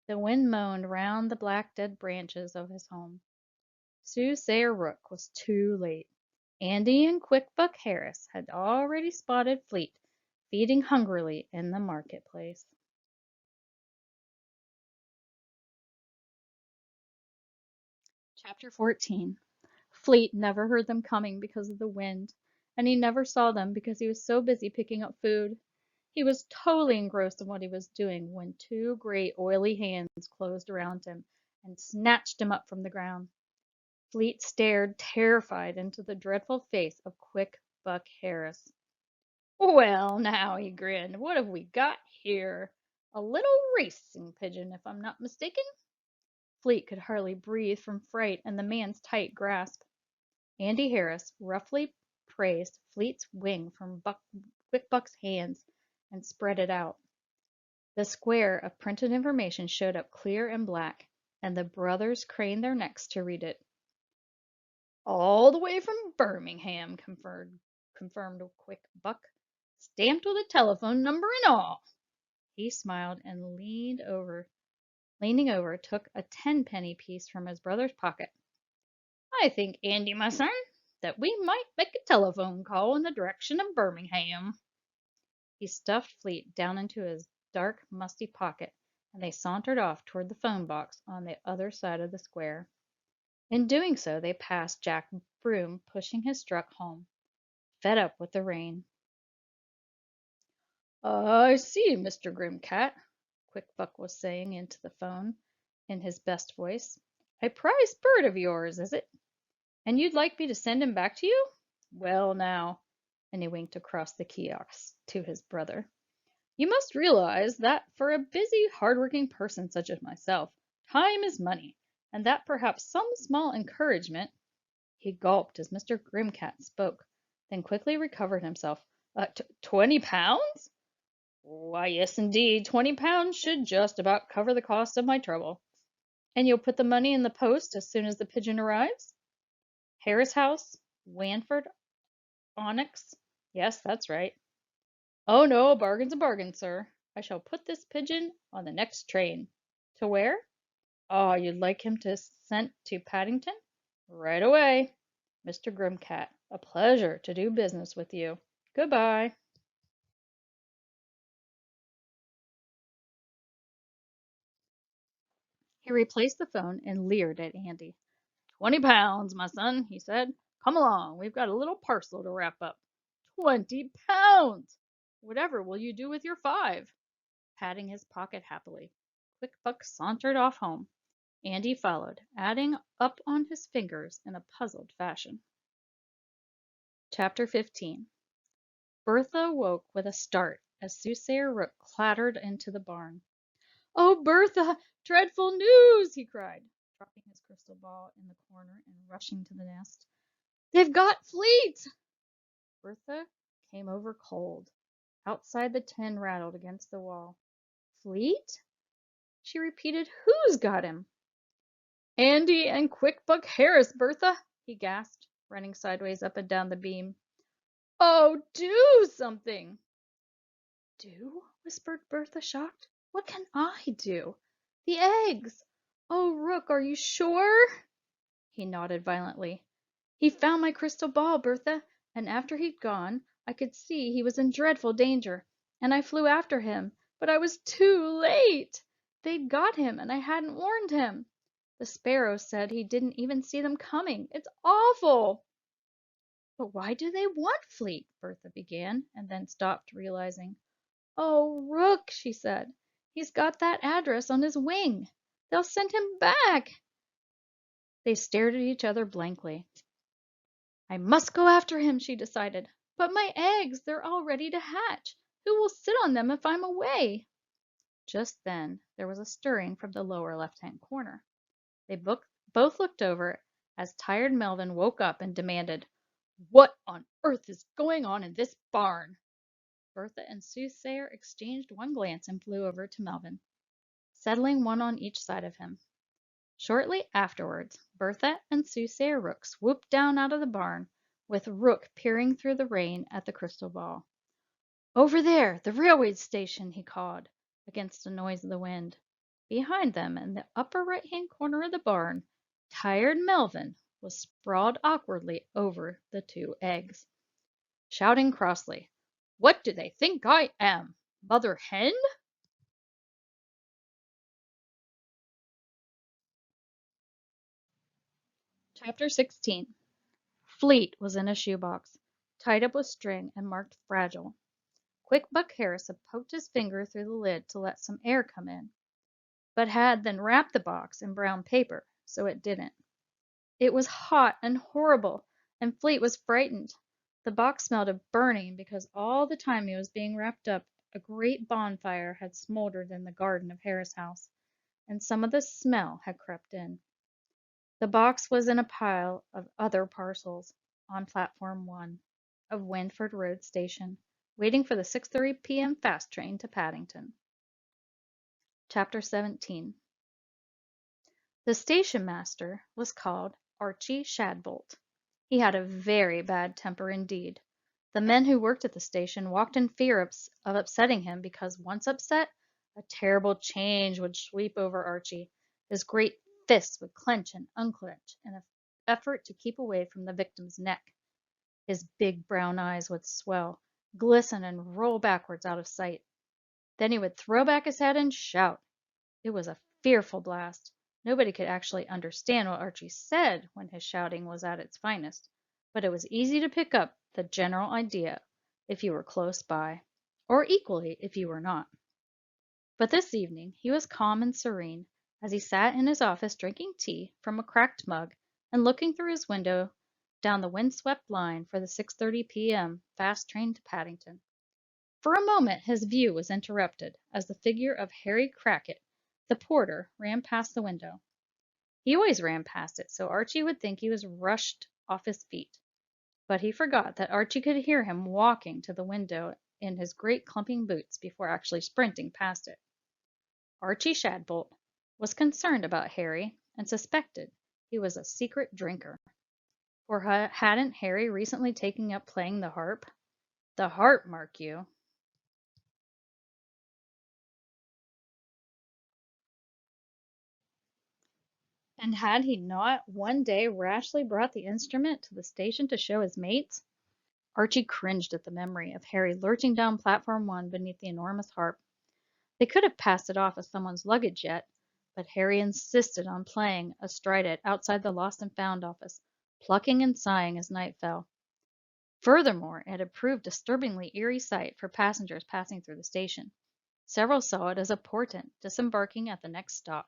The wind moaned round the black dead branches of his home. Soothsayer Rook was too late. Andy and Quick Buck Harris had already spotted Fleet feeding hungrily in the marketplace. Chapter 14. Fleet never heard them coming because of the wind, and he never saw them because he was so busy picking up food. He was totally engrossed in what he was doing when two great oily hands closed around him and snatched him up from the ground. Fleet stared terrified into the dreadful face of Quick Buck Harris. Well, now, he grinned, what have we got here? A little racing pigeon, if I'm not mistaken? Fleet could hardly breathe from fright and the man's tight grasp. Andy Harris roughly praised Fleet's wing from Quick Buck's hands and spread it out. The square of printed information showed up clear and black, and the brothers craned their necks to read it. All the way from Birmingham, confirmed Quick Buck, stamped with a telephone number and all. He smiled and leaning over, took a 10-penny piece from his brother's pocket. I think, Andy, my son, that we might make a telephone call in the direction of Birmingham. He stuffed Fleet down into his dark, musty pocket, and they sauntered off toward the phone box on the other side of the square. In doing so, they passed Jack Broom pushing his truck home, fed up with the rain. I see, Mr. Grimcat, Quick Buck was saying into the phone in his best voice. A prize bird of yours, is it? And you'd like me to send him back to you? Well, now, and he winked across the kiosk to his brother, you must realize that for a busy, hard-working person such as myself, time is money, and that perhaps some small encouragement. He gulped as Mr. Grimcat spoke, then quickly recovered himself. 20 pounds? Why, yes, indeed, 20 pounds should just about cover the cost of my trouble. And you'll put the money in the post as soon as the pigeon arrives? Harris House, Wanford, Onyx. Yes, that's right. Oh, no, a bargain's a bargain, sir. I shall put this pigeon on the next train. To where? Oh, you'd like him to sent to Paddington? Right away. Mr. Grimcat, a pleasure to do business with you. Goodbye. He replaced the phone and leered at Andy. 20 pounds, my son, he said. Come along, we've got a little parcel to wrap up. 20 pounds! Whatever will you do with your 5? Patting his pocket happily, Quick Buck sauntered off home. Andy followed, adding up on his fingers in a puzzled fashion. Chapter 15. Bertha woke with a start as Soothsayer Rook clattered into the barn. Oh, Bertha, dreadful news, he cried, dropping his crystal ball in the corner and rushing to the nest. They've got Fleet! Bertha came over cold. Outside the tin rattled against the wall. Fleet? She repeated. Who's got him? Andy and Quick Buck Harris, Bertha, he gasped, running sideways up and down the beam. Oh, do something! Do? Whispered Bertha, shocked. What can I do? The eggs! Oh, Rook, are you sure? He nodded violently. He found my crystal ball, Bertha, and after he'd gone, I could see he was in dreadful danger. and I flew after him, but I was too late. They'd got him, and I hadn't warned him. The sparrows said he didn't even see them coming. It's awful." "But why do they want Fleet?" Bertha began, and then stopped, realizing. "Oh, Rook," she said. "He's got that address on his wing. They'll send him back." They stared at each other blankly. "I must go after him," she decided. "But my eggs, they're all ready to hatch. Who will sit on them if I'm away?" Just then there was a stirring from the lower left-hand corner. They both looked over as tired Melvin woke up and demanded, "What on earth is going on in this barn?" Bertha and Soothsayer exchanged one glance and flew over to Melvin, settling one on each side of him. Shortly afterwards, Bertha and Soothsayer Rook swooped down out of the barn, with Rook peering through the rain at the crystal ball. "Over there, the railway station," he called, against the noise of the wind. Behind them, in the upper right-hand corner of the barn, tired Melvin was sprawled awkwardly over the two eggs, shouting crossly, "What do they think I am? Mother hen?" Chapter 16. Fleet was in a shoebox, tied up with string and marked fragile. Quick Buck Harris had poked his finger through the lid to let some air come in, but had then wrapped the box in brown paper, so it didn't. It was hot and horrible, and Fleet was frightened. The box smelled of burning because all the time he was being wrapped up, a great bonfire had smoldered in the garden of Harris House, and some of the smell had crept in. The box was in a pile of other parcels on Platform 1 of Windford Road Station, waiting for the 6:30 p.m. fast train to Paddington. Chapter 17. The station master was called Archie Shadbolt. He had a very bad temper indeed. The men who worked at the station walked in fear of upsetting him because, once upset, a terrible change would sweep over Archie. His great fists would clench and unclench in an effort to keep away from the victim's neck. His big brown eyes would swell, glisten, and roll backwards out of sight. Then he would throw back his head and shout. It was a fearful blast. Nobody could actually understand what Archie said when his shouting was at its finest, but it was easy to pick up the general idea if you were close by, or equally if you were not. But this evening he was calm and serene as he sat in his office drinking tea from a cracked mug and looking through his window down the windswept line for the 6:30 p.m. fast train to Paddington. For a moment his view was interrupted as the figure of Harry Crackit, the porter, ran past the window. He always ran past it, so Archie would think he was rushed off his feet. But he forgot that Archie could hear him walking to the window in his great clumping boots before actually sprinting past it. Archie Shadbolt was concerned about Harry and suspected he was a secret drinker. For hadn't Harry recently taken up playing the harp? The harp, mark you. And had he not one day rashly brought the instrument to the station to show his mates? Archie cringed at the memory of Harry lurching down Platform 1 beneath the enormous harp. They could have passed it off as someone's luggage yet, but Harry insisted on playing astride it outside the Lost and Found office, plucking and sighing as night fell. Furthermore, it had proved a disturbingly eerie sight for passengers passing through the station. Several saw it as a portent disembarking at the next stop.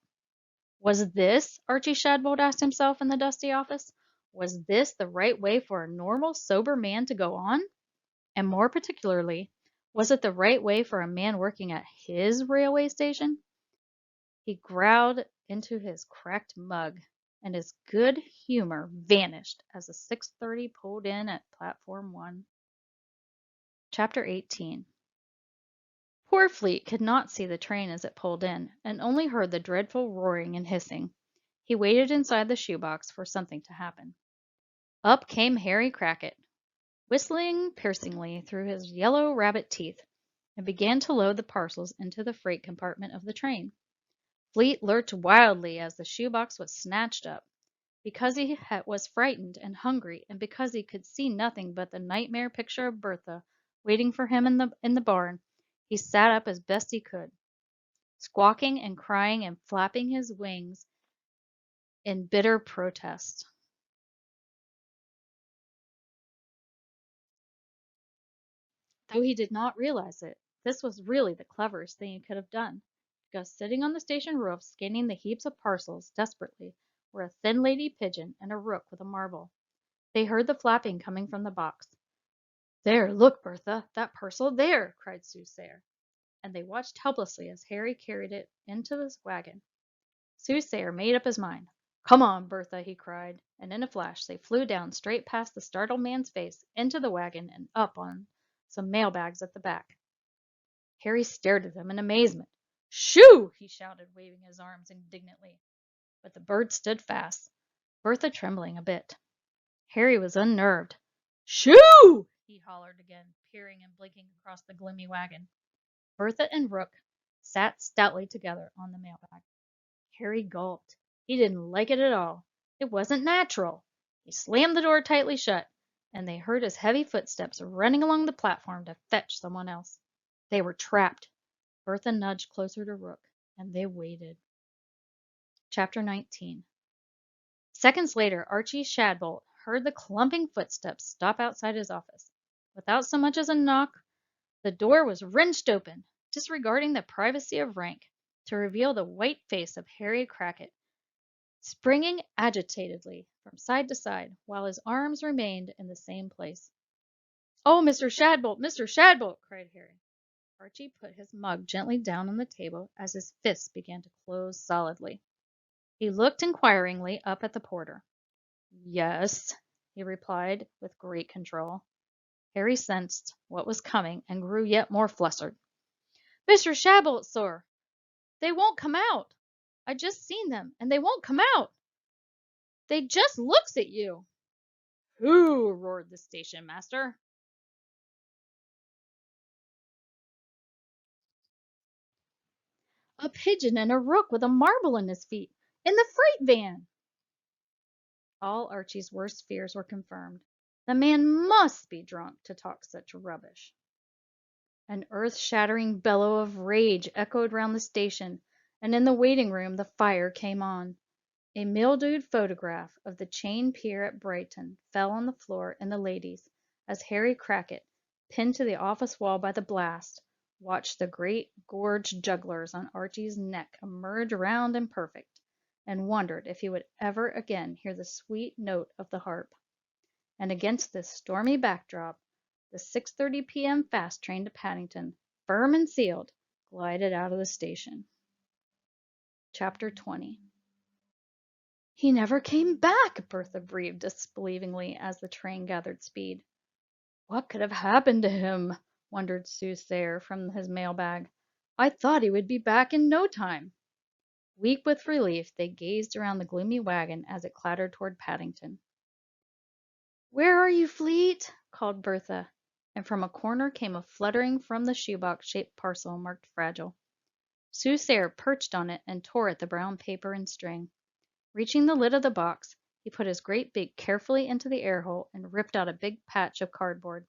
Was this, Archie Shadbolt asked himself in the dusty office, was this the right way for a normal, sober man to go on? And more particularly, was it the right way for a man working at his railway station? He growled into his cracked mug, and his good humor vanished as the 6:30 pulled in at Platform 1. Chapter 18. Poor Fleet could not see the train as it pulled in, and only heard the dreadful roaring and hissing. He waited inside the shoebox for something to happen. Up came Harry Crackit, whistling piercingly through his yellow rabbit teeth, and began to load the parcels into the freight compartment of the train. Fleet lurched wildly as the shoebox was snatched up. Because he was frightened and hungry, and because he could see nothing but the nightmare picture of Bertha waiting for him in the barn, He sat up as best he could, squawking and crying and flapping his wings in bitter protest. Though he did not realize it, this was really the cleverest thing he could have done, because sitting on the station roof, scanning the heaps of parcels desperately, were a thin lady pigeon and a rook with a marble. They heard the flapping coming from the box. "There, look, Bertha, that parcel there!" cried Soothsayer, and they watched helplessly as Harry carried it into his wagon. Soothsayer made up his mind. "Come on, Bertha," he cried, and in a flash they flew down straight past the startled man's face, into the wagon, and up on some mail bags at the back. Harry stared at them in amazement. "Shoo!" he shouted, waving his arms indignantly. But the bird stood fast, Bertha trembling a bit. Harry was unnerved. "Shoo!" he hollered again, peering and blinking across the gloomy wagon. Bertha and Rook sat stoutly together on the mailbag. Harry gulped. He didn't like it at all. It wasn't natural. He slammed the door tightly shut, and they heard his heavy footsteps running along the platform to fetch someone else. They were trapped. Bertha nudged closer to Rook, and they waited. Chapter 19. Seconds later, Archie Shadbolt heard the clumping footsteps stop outside his office. Without so much as a knock, the door was wrenched open, disregarding the privacy of rank, to reveal the white face of Harry Crackit, springing agitatedly from side to side, while his arms remained in the same place. "Oh, Mr. Shadbolt, Mr. Shadbolt!" cried Harry. Archie put his mug gently down on the table as his fists began to close solidly. He looked inquiringly up at the porter. "Yes," he replied with great control. Harry sensed what was coming and grew yet more flustered. "Mr. Shadbolt, sir! They won't come out! I just seen them, and they won't come out! They just looks at you!" "Who?" roared the station master. "A pigeon and a rook with a marble in his feet, in the freight van!" All Archie's worst fears were confirmed. The man must be drunk to talk such rubbish. An earth-shattering bellow of rage echoed round the station, and in the waiting room the fire came on. A mildewed photograph of the chain pier at Brighton fell on the floor in the ladies, as Harry Crackit, pinned to the office wall by the blast, watched the great gorged jugglers on Archie's neck emerge round and perfect, and wondered if he would ever again hear the sweet note of the harp. And against this stormy backdrop, the 6:30 p.m. fast train to Paddington, firm and sealed, glided out of the station. Chapter 20. "He never came back," Bertha breathed disbelievingly as the train gathered speed. "What could have happened to him?" wondered Soothsayer from his mailbag. "I thought he would be back in no time." Weak with relief, they gazed around the gloomy wagon as it clattered toward Paddington. "Where are you, Fleet?" called Bertha, and from a corner came a fluttering from the shoebox-shaped parcel marked fragile. Soothsayer perched on it and tore at the brown paper and string. Reaching the lid of the box, he put his great beak carefully into the air hole and ripped out a big patch of cardboard.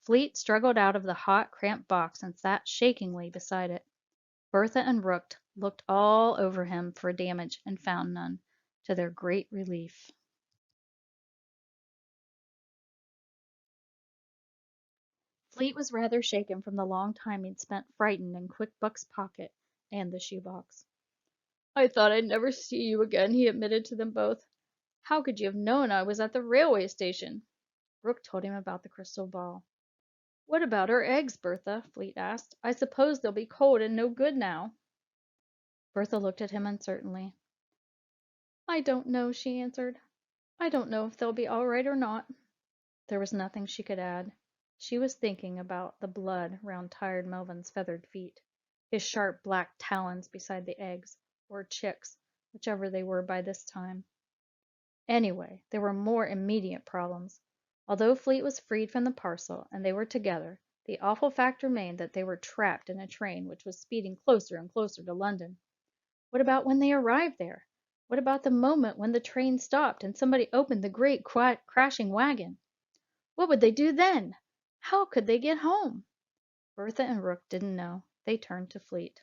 Fleet struggled out of the hot, cramped box and sat shakingly beside it. Bertha and Rook looked all over him for damage and found none, to their great relief. Fleet was rather shaken from the long time he'd spent frightened in Quick Buck's pocket and the shoebox. "I thought I'd never see you again," he admitted to them both. "How could you have known I was at the railway station?" Rook told him about the crystal ball. "What about our eggs, Bertha?" Fleet asked. "I suppose they'll be cold and no good now." Bertha looked at him uncertainly. "I don't know," she answered. "I don't know if they'll be all right or not." There was nothing she could add. She was thinking about the blood round tired Melvin's feathered feet, his sharp black talons beside the eggs, or chicks, whichever they were by this time. Anyway, there were more immediate problems. Although Fleet was freed from the parcel, and they were together, the awful fact remained that they were trapped in a train which was speeding closer and closer to London. What about when they arrived there? What about the moment when the train stopped and somebody opened the great crashing wagon? What would they do then? How could they get home? Bertha and Rook didn't know. They turned to Fleet.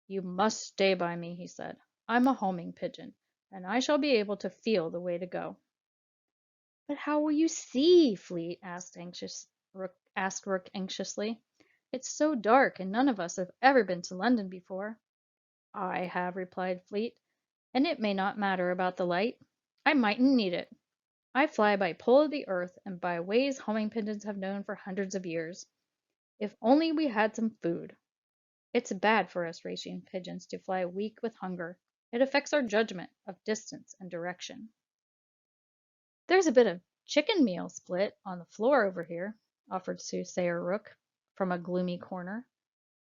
You must stay by me, he said. I'm a homing pigeon, and I shall be able to feel the way to go. But how will you see? Fleet asked Rook anxiously. It's so dark, and none of us have ever been to London before. I have, replied Fleet, and it may not matter about the light. I mightn't need it. I fly by pull of the earth and by ways homing pigeons have known for hundreds of years. If only we had some food. It's bad for us racing pigeons to fly weak with hunger. It affects our judgment of distance and direction. There's a bit of chicken meal split on the floor over here, offered Soothsayer Rook from a gloomy corner.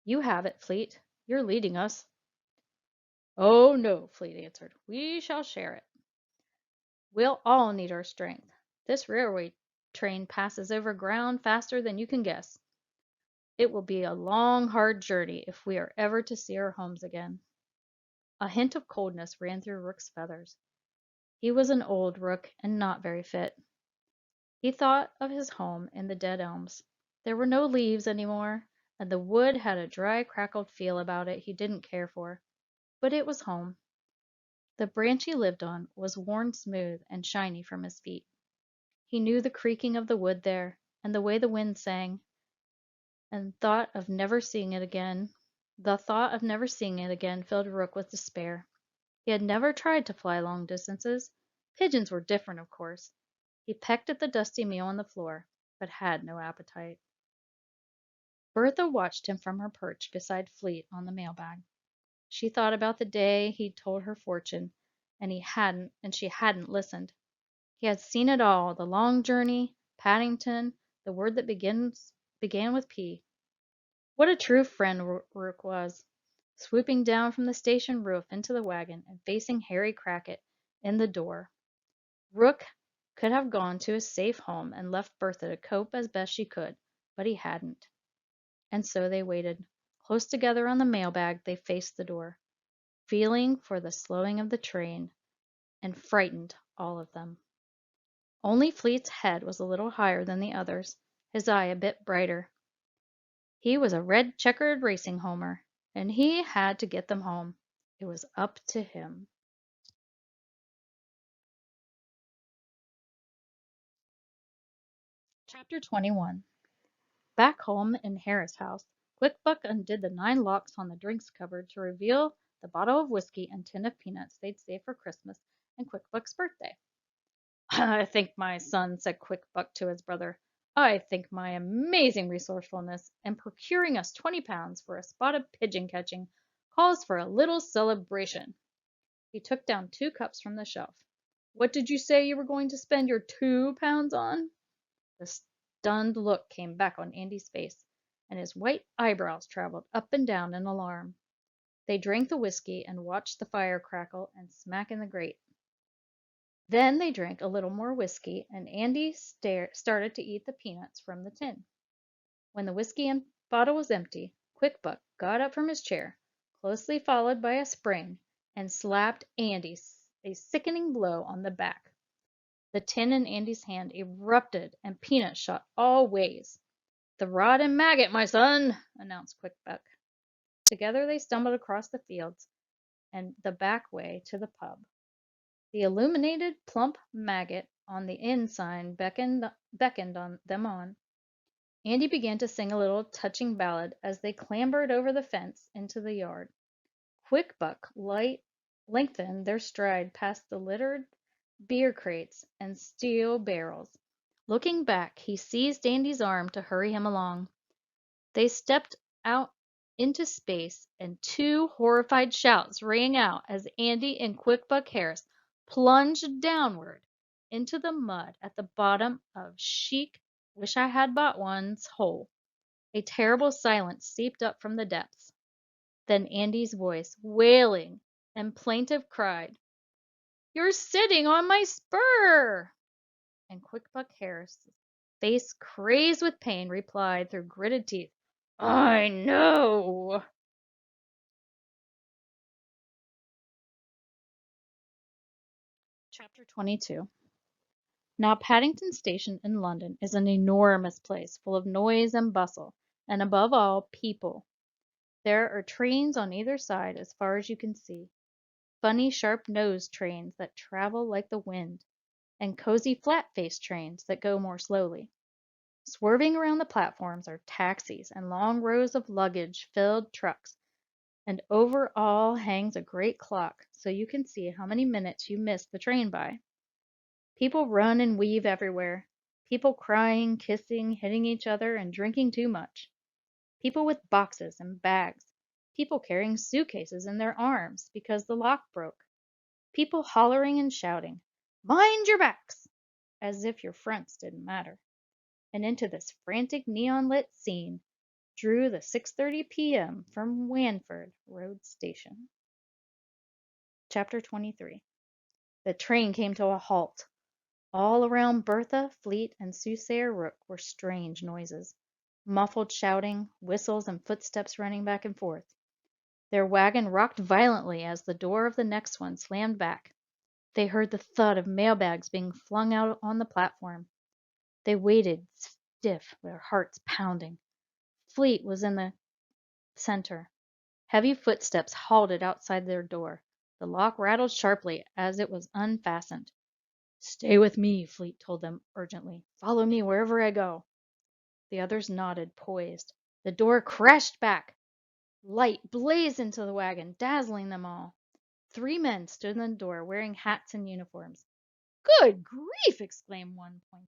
You have it, Fleet. You're leading us. Oh, no, Fleet answered. We shall share it. We'll all need our strength. This railway train passes over ground faster than you can guess. It will be a long, hard journey if we are ever to see our homes again. A hint of coldness ran through Rook's feathers. He was an old Rook and not very fit. He thought of his home in the dead elms. There were no leaves any more, and the wood had a dry, crackled feel about it he didn't care for. But it was home. The branch he lived on was worn smooth and shiny from his feet. He knew the creaking of the wood there, and the way the wind sang, and thought of never seeing it again. The thought of never seeing it again filled Rook with despair. He had never tried to fly long distances. Pigeons were different, of course. He pecked at the dusty meal on the floor, but had no appetite. Bertha watched him from her perch beside Fleet on the mailbag. She thought about the day he'd told her fortune, and she hadn't listened. He had seen it all, the long journey, Paddington, the word that began with P. What a true friend Rook was, swooping down from the station roof into the wagon and facing Harry Crackit in the door. Rook could have gone to his safe home and left Bertha to cope as best she could, but he hadn't. And so they waited. Close together on the mailbag, they faced the door, feeling for the slowing of the train, and frightened, all of them. Only Fleet's head was a little higher than the others, his eye a bit brighter. He was a red checkered racing homer, and he had to get them home. It was up to him. Chapter 21. Back home in Harris House, Quick-Buck undid the 9 locks on the drinks cupboard to reveal the bottle of whiskey and tin of peanuts they'd saved for Christmas and Quick-Buck's birthday. I think my son, said Quick-Buck to his brother, I think my amazing resourcefulness in procuring us 20 pounds for a spotted pigeon catching calls for a little celebration. He took down 2 cups from the shelf. What did you say you were going to spend your 2 pounds on? The stunned look came back on Andy's face, and his white eyebrows traveled up and down in alarm. They drank the whiskey and watched the fire crackle and smack in the grate. Then they drank a little more whiskey, and Andy started to eat the peanuts from the tin. When the whiskey and bottle was empty, Quick-Buck got up from his chair, closely followed by a spring, and slapped Andy a sickening blow on the back. The tin in Andy's hand erupted, and peanuts shot all ways. The rod and maggot, my son, announced Quick-Buck. Together they stumbled across the fields and the back way to the pub. The illuminated, plump maggot on the inn sign beckoned them on. Andy began to sing a little touching ballad as they clambered over the fence into the yard. Quick-Buck lengthened their stride past the littered beer crates and steel barrels. Looking back, he seized Andy's arm to hurry him along. They stepped out into space, and 2 horrified shouts rang out as Andy and Quick-Buck Harris plunged downward into the mud at the bottom of Chic Wish I Had Bought One's hole. A terrible silence seeped up from the depths. Then Andy's voice, wailing and plaintive, cried, "You're sitting on my spur!" And Quick-Buck Harris, face crazed with pain, replied through gritted teeth, "I know." Chapter 22. Now Paddington Station in London is an enormous place full of noise and bustle, and above all, people. There are trains on either side as far as you can see. Funny sharp-nosed trains that travel like the wind, and cozy flat-faced trains that go more slowly. Swerving around the platforms are taxis and long rows of luggage-filled trucks, and over all hangs a great clock so you can see how many minutes you missed the train by. People run and weave everywhere. People crying, kissing, hitting each other, and drinking too much. People with boxes and bags. People carrying suitcases in their arms because the lock broke. People hollering and shouting, "Mind your backs!" as if your fronts didn't matter. And into this frantic neon-lit scene drew the 6:30 p.m. from Wanford Road Station. Chapter 23. The train came to a halt. All around Bertha, Fleet, and Soothsayer Rook were strange noises. Muffled shouting, whistles, and footsteps running back and forth. Their wagon rocked violently as the door of the next one slammed back. They heard the thud of mailbags being flung out on the platform. They waited, stiff, their hearts pounding. Fleet was in the center. Heavy footsteps halted outside their door. The lock rattled sharply as it was unfastened. "Stay with me," Fleet told them urgently. "Follow me wherever I go." The others nodded, poised. The door crashed back. Light blazed into the wagon, dazzling them all. 3 men stood in the door, wearing hats and uniforms. "Good grief!" exclaimed one, pointing.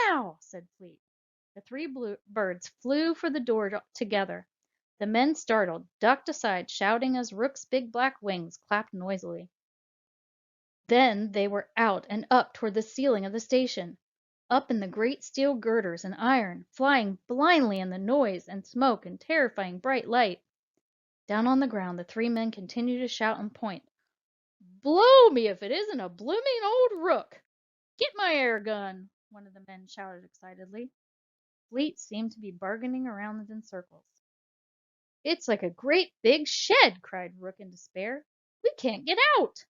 "Now!" said Fleet. The three birds flew for the door together. The men, startled, ducked aside, shouting as Rook's big black wings clapped noisily. Then they were out and up toward the ceiling of the station, up in the great steel girders and iron, flying blindly in the noise and smoke and terrifying bright light. Down on the ground the 3 men continued to shout and point. "Blow me if it isn't a blooming old rook! Get my air gun!" one of the men shouted excitedly. Fleet seemed to be bargaining around in circles. "It's like a great big shed!" cried Rook in despair. "We can't get out!"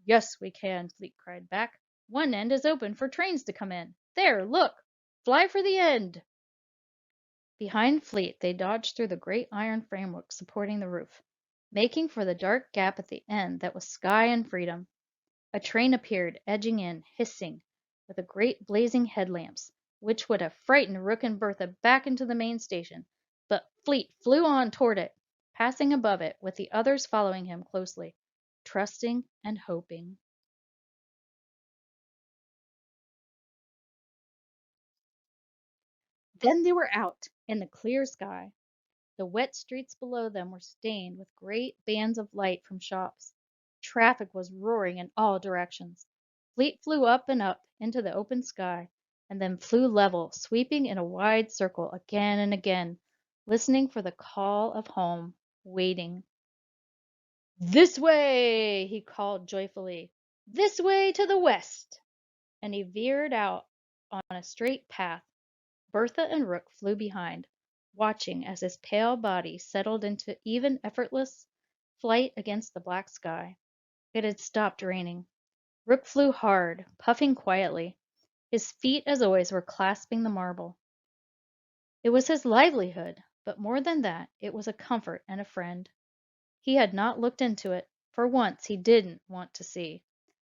"Yes, we can," Fleet cried back. "One end is open for trains to come in. There, look! Fly for the end!" Behind Fleet they dodged through the great iron framework supporting the roof, making for the dark gap at the end that was sky and freedom. A train appeared, edging in, hissing, with a great blazing headlamps, which would have frightened Rook and Bertha back into the main station, but Fleet flew on toward it, passing above it, with the others following him closely, trusting and hoping. Then they were out, in the clear sky. The wet streets below them were stained with great bands of light from shops. Traffic was roaring in all directions. Fleet flew up and up into the open sky, and then flew level, sweeping in a wide circle again and again, listening for the call of home, waiting. "This way!" he called joyfully. "This way to the west!" And he veered out on a straight path. Bertha and Rook flew behind, watching as his pale body settled into even, effortless flight against the black sky. It had stopped raining. Rook flew hard, puffing quietly. His feet, as always, were clasping the marble. It was his livelihood, but more than that, it was a comfort and a friend. He had not looked into it. For once he didn't want to see.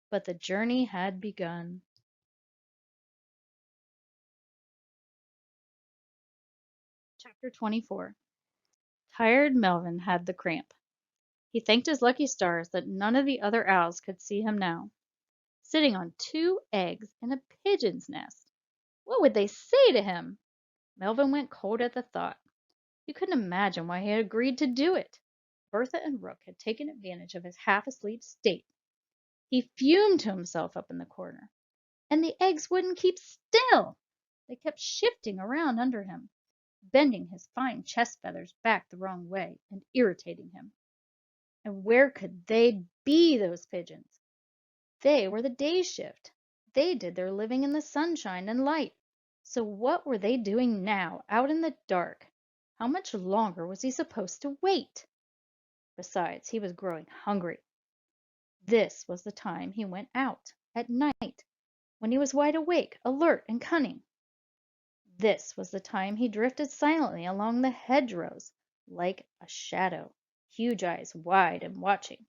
But the journey had begun. Chapter 24. Tired Melvin had the cramp. He thanked his lucky stars that none of the other owls could see him now. Sitting on 2 eggs in a pigeon's nest. What would they say to him? Melvin went cold at the thought. He couldn't imagine why he had agreed to do it. Bertha and Rook had taken advantage of his half-asleep state. He fumed to himself up in the corner. And the eggs wouldn't keep still. They kept shifting around under him, bending his fine chest feathers back the wrong way and irritating him. And where could they be, those pigeons? They were the day shift. They did their living in the sunshine and light. So what were they doing now, out in the dark? How much longer was he supposed to wait? Besides, he was growing hungry. This was the time he went out, at night, when he was wide awake, alert, and cunning. This was the time he drifted silently along the hedgerows, like a shadow, huge eyes wide and watching.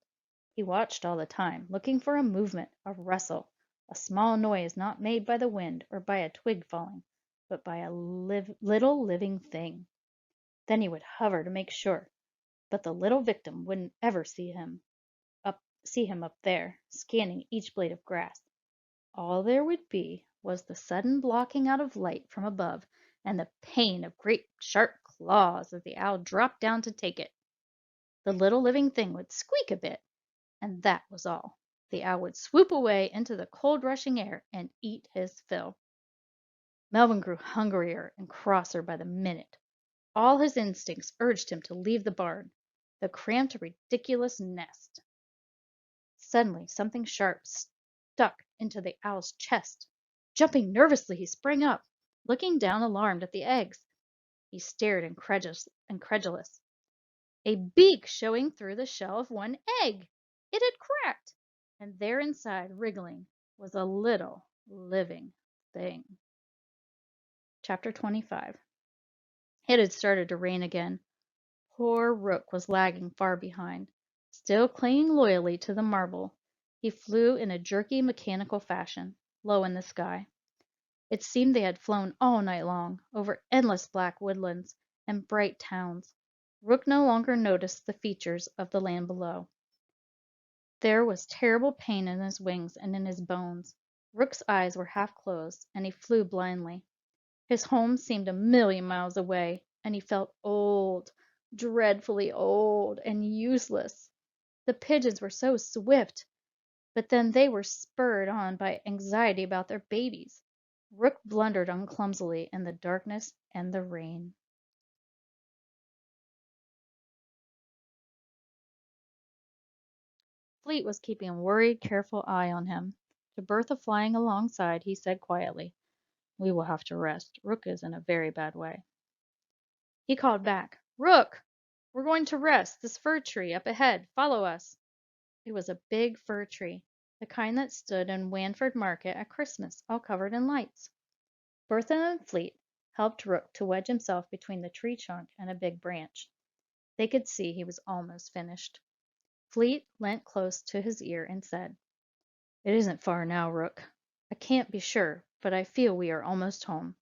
He watched all the time, looking for a movement, a rustle, a small noise not made by the wind or by a twig falling, but by a little living thing. Then he would hover to make sure, but the little victim wouldn't ever see him up there, scanning each blade of grass. All there would be was the sudden blocking out of light from above and the pain of great sharp claws as the owl dropped down to take it. The little living thing would squeak a bit, and that was all. The owl would swoop away into the cold rushing air and eat his fill. Melvin grew hungrier and crosser by the minute. All his instincts urged him to leave the barn, the cramped, ridiculous nest. Suddenly something sharp stuck into the owl's chest. Jumping nervously, he sprang up, looking down alarmed at the eggs. He stared incredulous. A beak showing through the shell of one egg! It had cracked, and there inside, wriggling, was a little living thing. Chapter 25. It had started to rain again. Poor Rook was lagging far behind. Still clinging loyally to the marble, he flew in a jerky, mechanical fashion, low in the sky. It seemed they had flown all night long, over endless black woodlands and bright towns. Rook no longer noticed the features of the land below. There was terrible pain in his wings and in his bones. Rook's eyes were half closed, and he flew blindly. His home seemed a million miles away, and he felt old, dreadfully old and useless. The pigeons were so swift, but then they were spurred on by anxiety about their babies. Rook blundered on clumsily in the darkness and the rain. Fleet was keeping a worried, careful eye on him. To Bertha flying alongside, he said quietly, "We will have to rest. Rook is in a very bad way." He called back, "Rook! We're going to rest. This fir tree up ahead. Follow us." It was a big fir tree, the kind that stood in Wanford Market at Christmas, all covered in lights. Bertha and Fleet helped Rook to wedge himself between the tree trunk and a big branch. They could see he was almost finished. Fleet leant close to his ear and said, "It isn't far now, Rook. I can't be sure, but I feel we are almost home."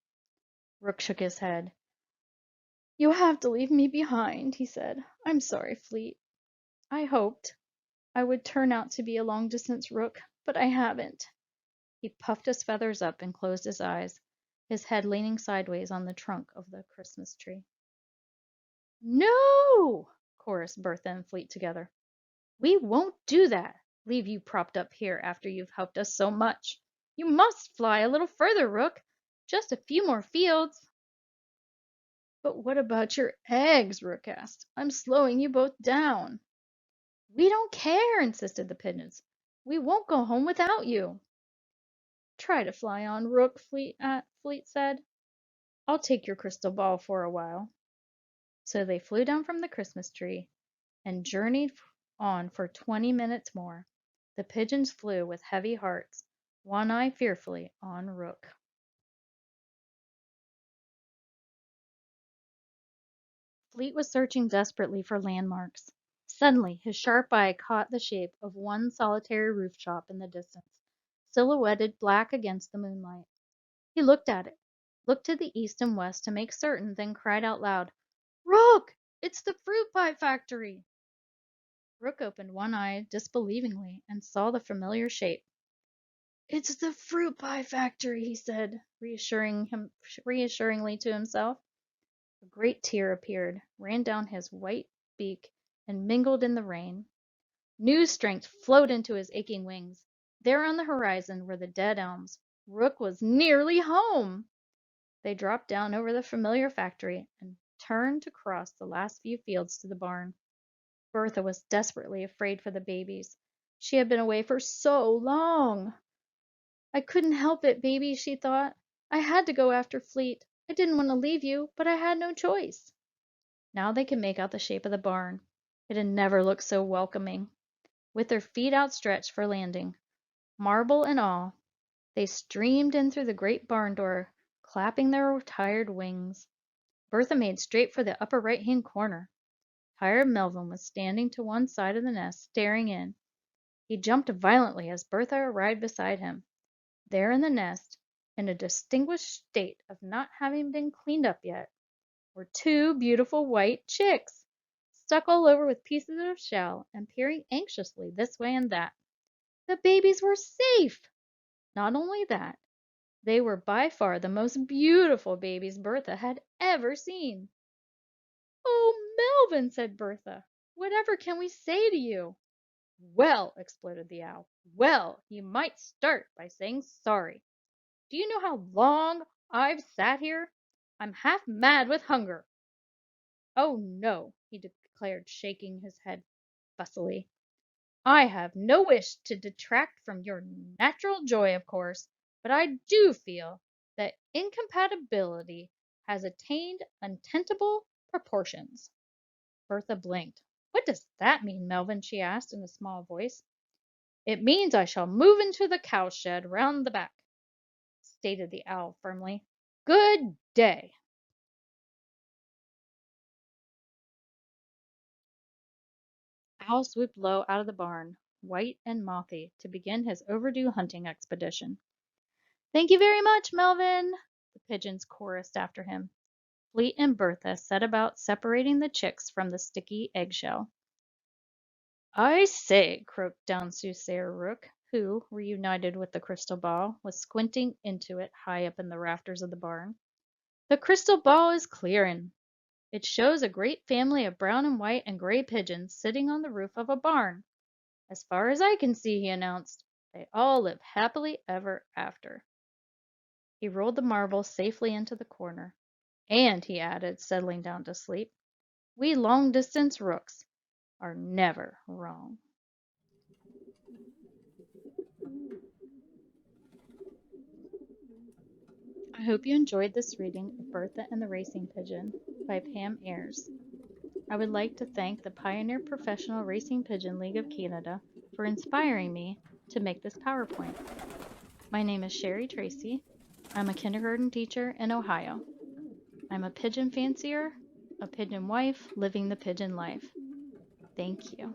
Rook shook his head. "You'll have to leave me behind," he said. "I'm sorry, Fleet. I hoped I would turn out to be a long-distance rook, but I haven't." He puffed his feathers up and closed his eyes, his head leaning sideways on the trunk of the Christmas tree. "No!" chorused Bertha and Fleet together. "We won't do that, leave you propped up here after you've helped us so much. You must fly a little further, Rook. Just a few more fields." "But what about your eggs?" Rook asked. "I'm slowing you both down." "We don't care," insisted the pigeons. "We won't go home without you." "Try to fly on, Rook," Fleet said. "I'll take your crystal ball for a while." So they flew down from the Christmas tree and journeyed on for 20 minutes more. The pigeons flew with heavy hearts, one eye fearfully on Rook. Fleet was searching desperately for landmarks. Suddenly his sharp eye caught the shape of one solitary rooftop in the distance, silhouetted black against the moonlight. He looked at it, looked to the east and west to make certain, then cried out loud, "Rook! It's the fruit pie factory!" Rook opened one eye disbelievingly and saw the familiar shape. "It's the fruit pie factory," he said, reassuringly to himself. A great tear appeared, ran down his white beak, and mingled in the rain. New strength flowed into his aching wings. There on the horizon were the dead elms. Rook was nearly home! They dropped down over the familiar factory and turned to cross the last few fields to the barn. Bertha was desperately afraid for the babies. She had been away for so long. "I couldn't help it, baby," she thought. "I had to go after Fleet. I didn't want to leave you, but I had no choice." Now they could make out the shape of the barn. It had never looked so welcoming. With their feet outstretched for landing, marble and all, they streamed in through the great barn door, clapping their tired wings. Bertha made straight for the upper right-hand corner. Tired Melvin was standing to one side of the nest, staring in. He jumped violently as Bertha arrived beside him. There in the nest, in a distinguished state of not having been cleaned up yet, were two beautiful white chicks, stuck all over with pieces of shell and peering anxiously this way and that. The babies were safe! Not only that, they were by far the most beautiful babies Bertha had ever seen. "Oh, Melvin," said Bertha, "whatever can we say to you?" "Well," exploded the owl, "well, you might start by saying sorry. Do you know how long I've sat here? I'm half mad with hunger." "Oh, no," he declared, shaking his head fussily. "I have no wish to detract from your natural joy, of course, but I do feel that incompatibility has attained untenable proportions." Bertha blinked. "What does that mean, Melvin?" she asked in a small voice. "It means I shall move into the cowshed round the back," stated the owl firmly. "Good day." Owl swooped low out of the barn, white and mothy, to begin his overdue hunting expedition. "Thank you very much, Melvin," the pigeons chorused after him. Fleet and Bertha set about separating the chicks from the sticky eggshell. "I say," croaked down Soothsayer Rook, who, reunited with the crystal ball, was squinting into it high up in the rafters of the barn. "The crystal ball is clearin'. It shows a great family of brown and white and gray pigeons sitting on the roof of a barn. As far as I can see," he announced, "they all live happily ever after." He rolled the marble safely into the corner. "And," he added, settling down to sleep, "we long-distance rooks are never wrong." I hope you enjoyed this reading of Bertha and the Racing Pigeon by Pam Ayres. I would like to thank the Pioneer Professional Racing Pigeon League of Canada for inspiring me to make this PowerPoint. My name is Sherry Tracy. I'm a kindergarten teacher in Ohio. I'm a pigeon fancier, a pigeon wife living the pigeon life. Thank you.